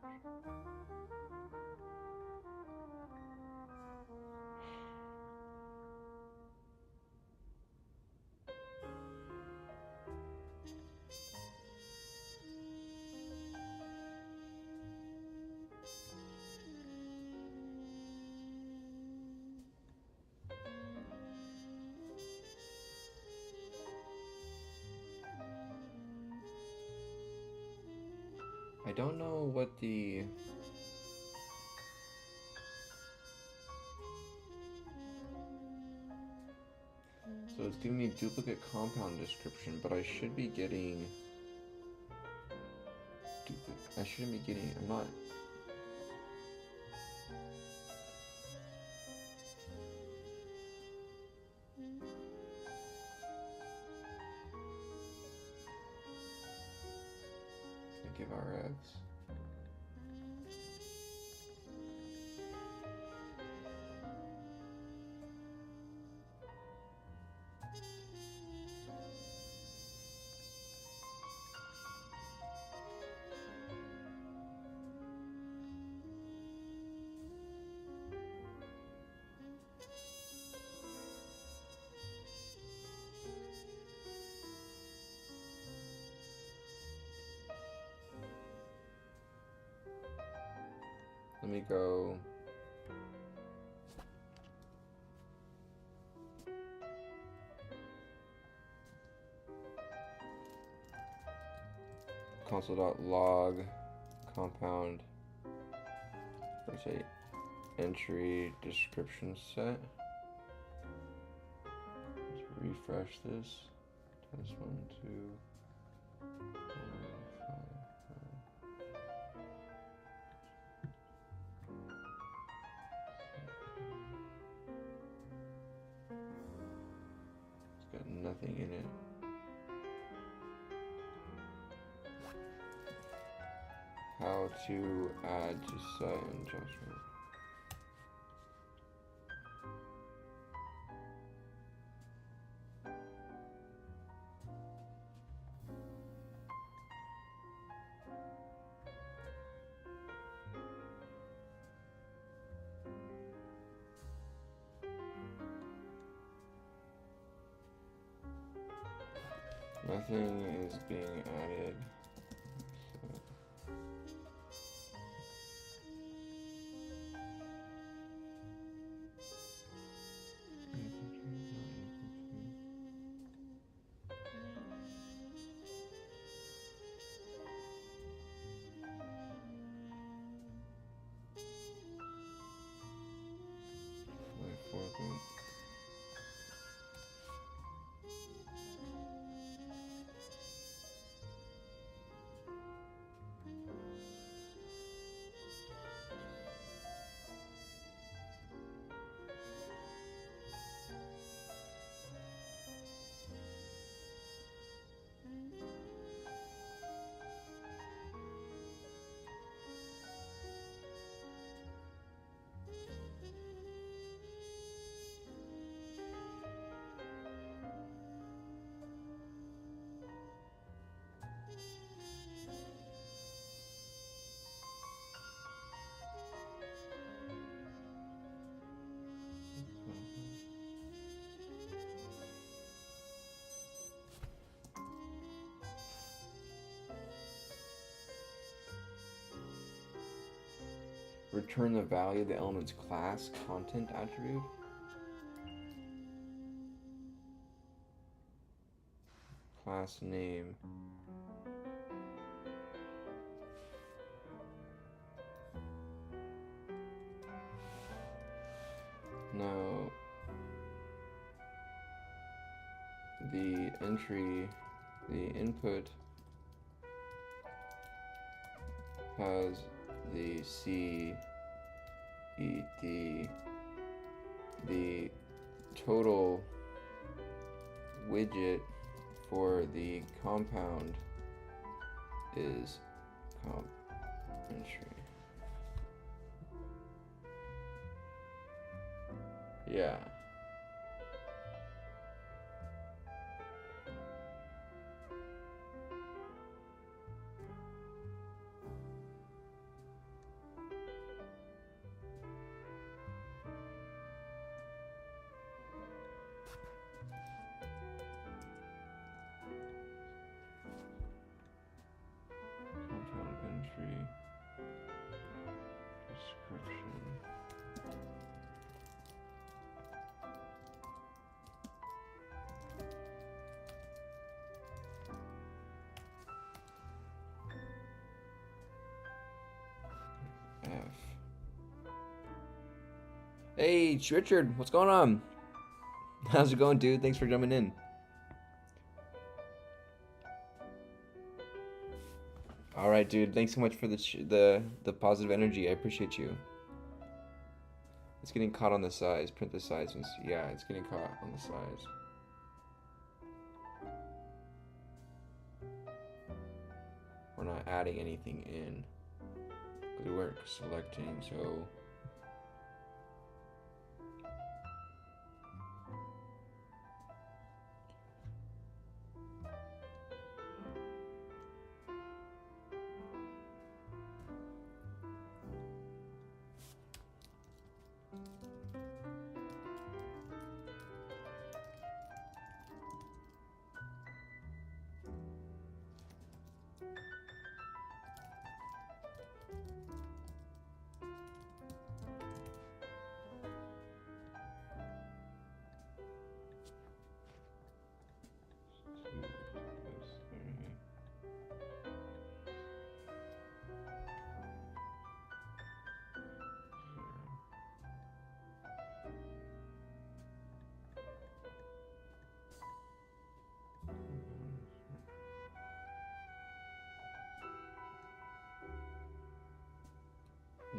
I don't know what the... So it's giving me duplicate compound description, but I should be getting... I shouldn't be getting... I'm not... Give RFs. Let me go. Console.log compound. Let's say entry description set. Let's refresh this. Test 1, 2, 4, 5. Got nothing in it. How to add to set and judgment. Nothing is being added. Return the value of the element's class content attribute. Class name. No. The entry, the input has the C, E, D. The total widget for the compound is comp entry. Yeah. Compound entry description. F. Hey, Richard, what's going on? How's it going, dude? Thanks for jumping in. All right, dude. Thanks so much for the positive energy. I appreciate you. It's getting caught on the size. Print the size. Yeah, it's getting caught on the size. We're not adding anything in because we weren't selecting, so.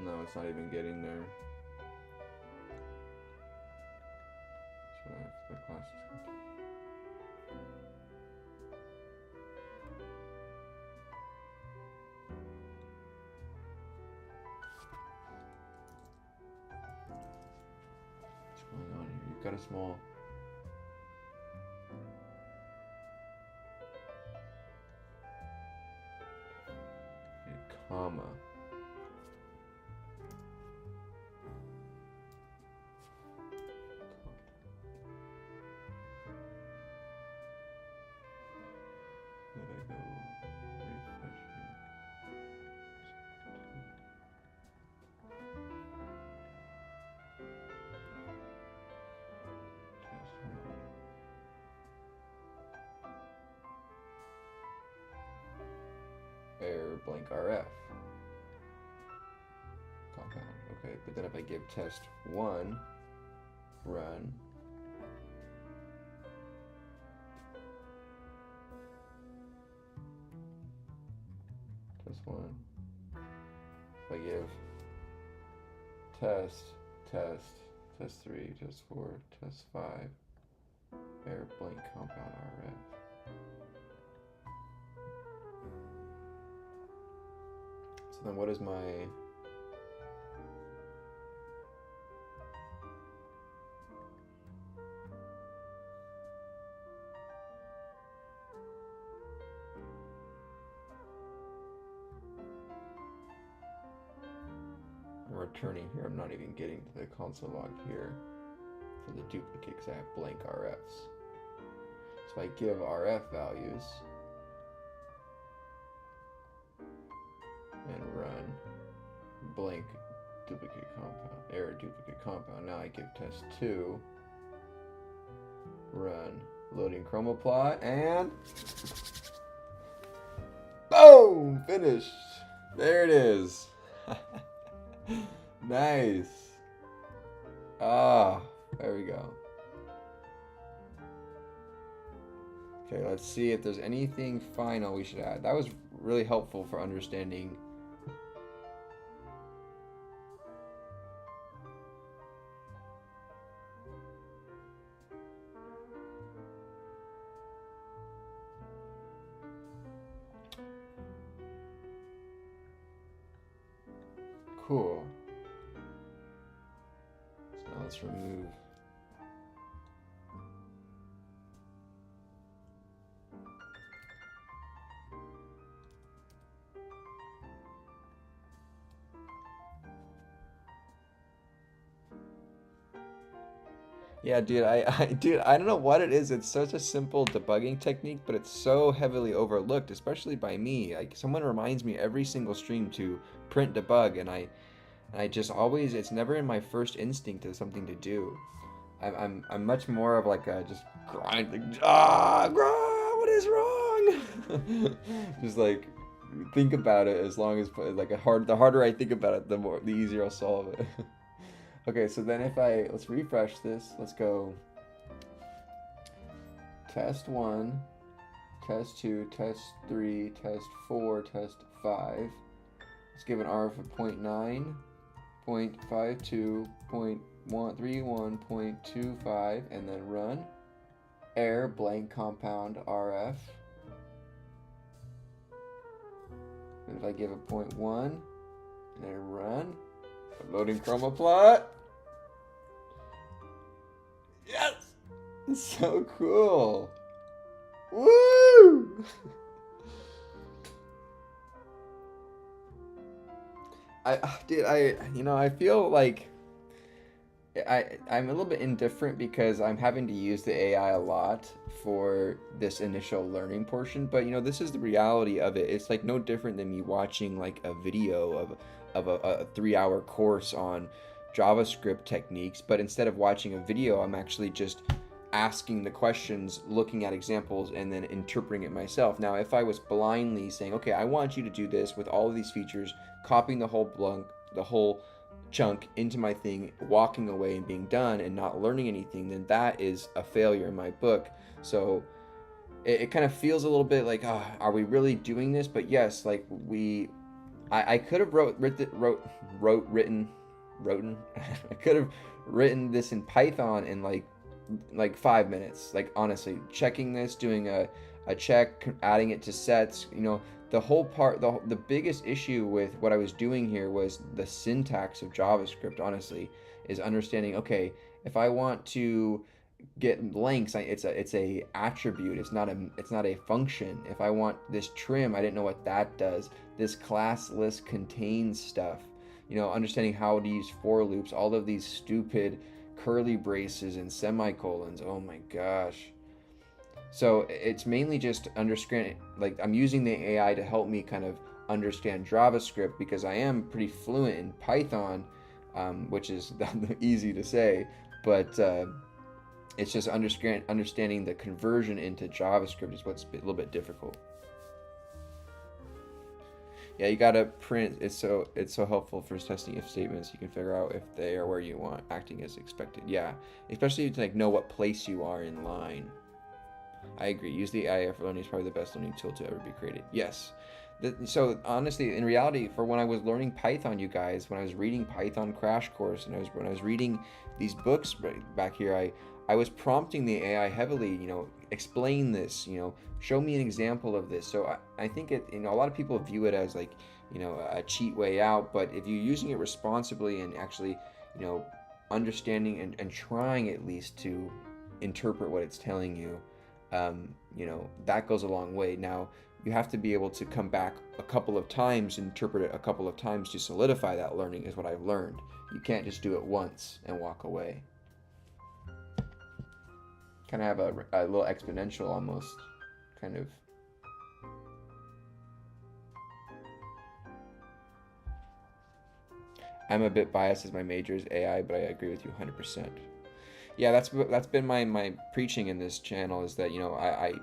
No, it's not even getting there. So if the class is what's going on here? You've got a small. A comma. Let I go refresh error blank RF compound. Okay, but then if I give test 1 run, test 1, if I give test 3, test 4, test 5, error blank compound RF. So then what is my returning here? I'm not even getting to the console log here for the duplicate because I have blank RFs. So I give RF values and run blank duplicate compound. Error, duplicate compound. Now I give test 2. Run. Loading chroma plot, and boom! Finished. There it is. Nice. Ah, there we go. Okay, let's see if there's anything final we should add. That was really helpful for understanding. Cool. So now let's remove. Yeah, dude, I don't know what it is. It's such a simple debugging technique, but it's so heavily overlooked, especially by me. Like someone reminds me every single stream to print debug, and I just always, it's never in my first instinct as something to do. I'm much more of like a just grind, like, what is wrong? Just like think about it as long as like the harder I think about it, the easier I'll solve it. Okay, so then let's refresh this. Let's go test 1, test 2, test 3, test 4, test 5. Let's give an RF of 0.9, 0.52, 0.31, 0.25, and then run. Error, blank compound RF. And if I give a 0.1, and then run. Loading chroma plot. Yes! It's so cool. Woo! I feel like I'm a little bit indifferent because I'm having to use the AI a lot for this initial learning portion. But this is the reality of it. It's like no different than me watching like a video of a 3-hour course on JavaScript techniques. But instead of watching a video, I'm actually just asking the questions, looking at examples, and then interpreting it myself. Now, if I was blindly saying, okay, I want you to do this with all of these features, copying the whole chunk into my thing, walking away and being done and not learning anything, then that is a failure in my book. So it kind of feels a little bit like, are we really doing this? But yes, like I could have written I could have written this in Python in like 5 minutes. Like honestly, checking this, doing a check, adding it to sets, the whole part, the biggest issue with what I was doing here was the syntax of JavaScript, honestly, is understanding, okay, if I want to get lengths, it's a attribute, it's not a function. If I want this trim, I didn't know what that does. This class list contains stuff. Understanding how to use for loops, all of these stupid curly braces and semicolons. Oh my gosh. So it's mainly just understanding, like I'm using the AI to help me kind of understand JavaScript because I am pretty fluent in Python, which is easy to say, but it's just understanding the conversion into JavaScript is what's a little bit difficult. Yeah, you gotta print. It's so helpful for testing if statements. You can figure out if they are where you want, acting as expected. Yeah, especially to know what place you are in line. I agree. Use the AI for learning is probably the best learning tool to ever be created. Yes. So honestly, in reality, for when I was learning Python, you guys, when I was reading Python Crash Course, and when I was reading these books back here, I was prompting the AI heavily. Explain this. Show me an example of this. So I think a lot of people view it as like a cheat way out. But if you're using it responsibly and actually understanding and trying at least to interpret what it's telling you, that goes a long way. Now, you have to be able to come back a couple of times, interpret it a couple of times to solidify that learning is what I've learned. You can't just do it once and walk away. Kind of have a little exponential almost, kind of. I'm a bit biased as my major is AI, but I agree with you 100%. Yeah, that's been my preaching in this channel, is that,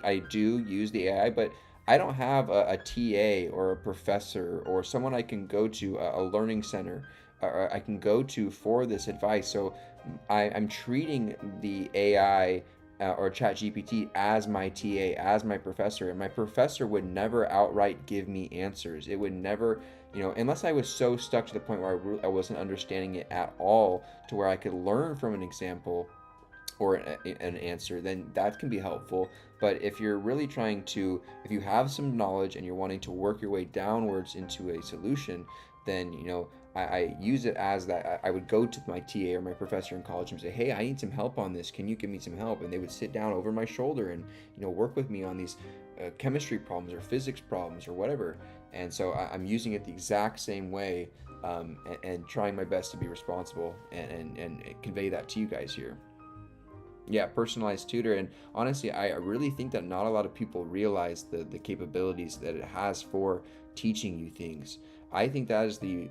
I do use the AI, but I don't have a TA or a professor or someone I can go to, a learning center, or I can go to for this advice. So I'm treating the AI, or ChatGPT, as my TA, as my professor, and my professor would never outright give me answers. It would never, unless I was so stuck to the point where I wasn't understanding it at all, to where I could learn from an example or an answer, then that can be helpful. But if you're really trying to, if you have some knowledge and you're wanting to work your way downwards into a solution, then, I use it as that. I would go to my TA or my professor in college and say, hey, I need some help on this. Can you give me some help? And they would sit down over my shoulder and, work with me on these chemistry problems or physics problems or whatever. And so I'm using it the exact same way, and trying my best to be responsible and convey that to you guys here. Yeah, personalized tutor. And honestly, I really think that not a lot of people realize the capabilities that it has for teaching you things. I think that is the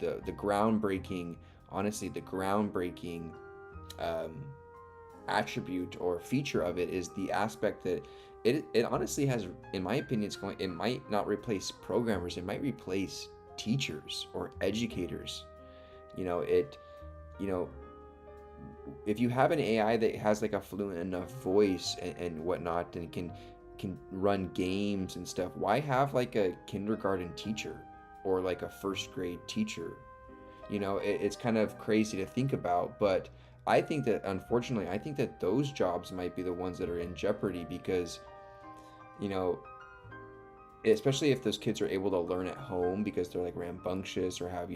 groundbreaking, honestly, the groundbreaking um, attribute or feature of it, is the aspect that it honestly has, in my opinion, it might not replace programmers, it might replace teachers or educators. It, you know, if you have an AI that has like a fluent enough voice and whatnot, and can run games and stuff, why have like a kindergarten teacher or like a first grade teacher? It's kind of crazy to think about, but I think that, unfortunately, I think that those jobs might be the ones that are in jeopardy, because, you know, especially if those kids are able to learn at home because they're like rambunctious, or have,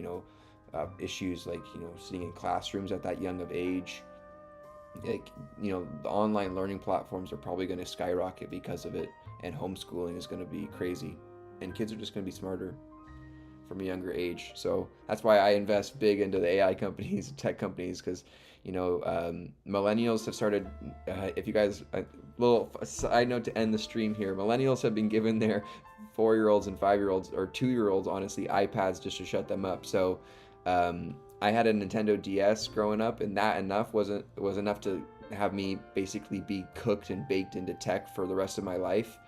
issues like, sitting in classrooms at that young of age. Like, the online learning platforms are probably going to skyrocket because of it, and homeschooling is going to be crazy, and kids are just going to be smarter from a younger age. So that's why I invest big into the AI companies, tech companies, because millennials have started. If you guys, a little side note to end the stream here, millennials have been given their 4-year-olds and 5-year-olds, or 2-year-olds, honestly, iPads just to shut them up. So I had a Nintendo DS growing up, and that was enough to have me basically be cooked and baked into tech for the rest of my life.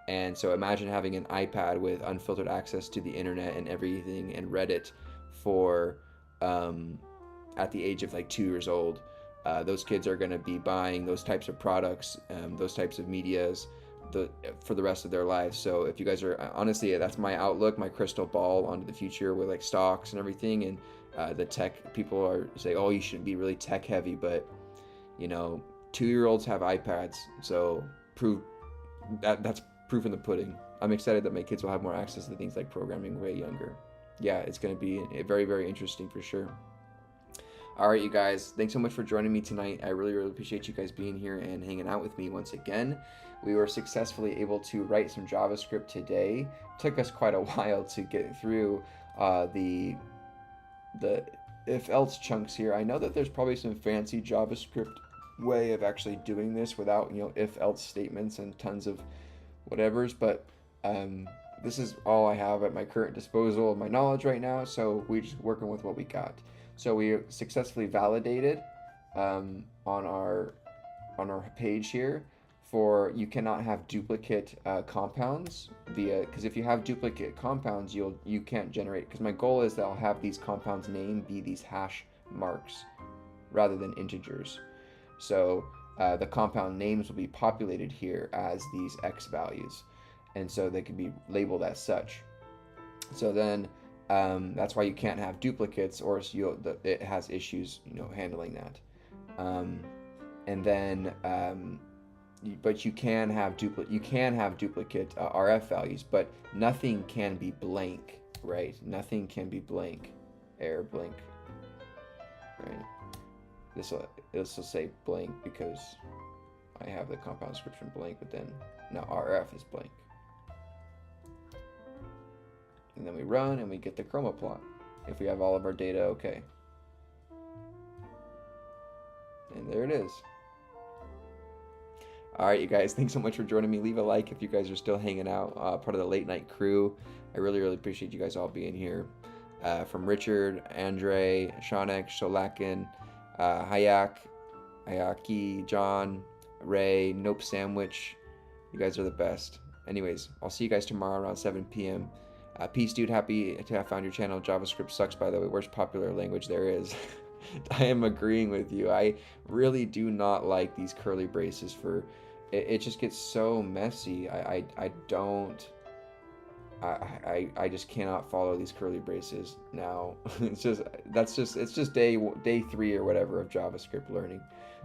And so imagine having an iPad with unfiltered access to the internet and everything, and Reddit for at the age of like 2 years old. Those kids are going to be buying those types of products, those types of medias, for the rest of their lives. So if you guys are, honestly, that's my outlook, my crystal ball onto the future with like stocks and everything. And the tech people are saying, oh, you shouldn't be really tech heavy, but 2-year-olds have iPads, so that's proof in the pudding. I'm excited that my kids will have more access to things like programming way younger. Yeah, it's going to be very, very interesting for sure. All right, you guys, thanks so much for joining me tonight. I really, really appreciate you guys being here and hanging out with me once again. We were successfully able to write some JavaScript today. It took us quite a while to get through the if-else chunks here. I know that there's probably some fancy JavaScript way of actually doing this without, if-else statements and tons of whatevers, but this is all I have at my current disposal of my knowledge right now, so we're just working with what we got. So we successfully validated on our page here for you cannot have duplicate compounds because if you have duplicate compounds, you can't generate, because my goal is that I'll have these compounds name be these hash marks rather than integers. So the compound names will be populated here as these X values, and so they can be labeled as such. So then that's why you can't have duplicates, or it has issues, handling that. And then, but you can have duplicate RF values, but nothing can be blank, right? Nothing can be blank, error blank, right? This will say blank because I have the compound description blank, but then now RF is blank. And then we run and we get the chroma plot if we have all of our data okay. And there it is. All right, you guys, thanks so much for joining me. Leave a like if you guys are still hanging out, part of the late night crew. I really, really appreciate you guys all being here. from Richard, Andre, Shonek, Sholakin, Hayaki, John, Ray, Nope Sandwich. You guys are the best. Anyways, I'll see you guys tomorrow around 7 p.m. Peace, dude. Happy to have found your channel. JavaScript sucks, by the way. Worst popular language there is. I am agreeing with you. I really do not like these curly braces for... It just gets so messy. I don't... I just cannot follow these curly braces now. It's just day 3 or whatever of JavaScript learning.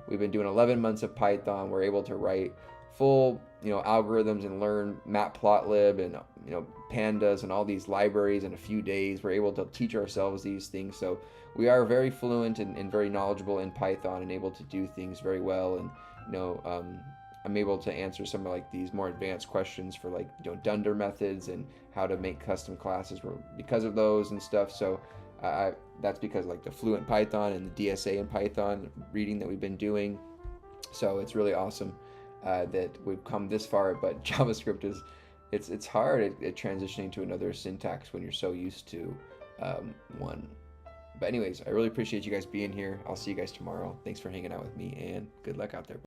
We've been doing 11 months of Python. We're able to write full, algorithms and learn matplotlib and, pandas and all these libraries in a few days. We're able to teach ourselves these things. So we are very fluent and very knowledgeable in Python and able to do things very well. And, I'm able to answer some of like these more advanced questions for like, Dunder methods and how to make custom classes because of those and stuff. So that's because like the fluent Python and the DSA in Python reading that we've been doing. So it's really awesome that we've come this far, but JavaScript it's hard at transitioning to another syntax when you're so used to one. But anyways, I really appreciate you guys being here. I'll see you guys tomorrow. Thanks for hanging out with me, and good luck out there.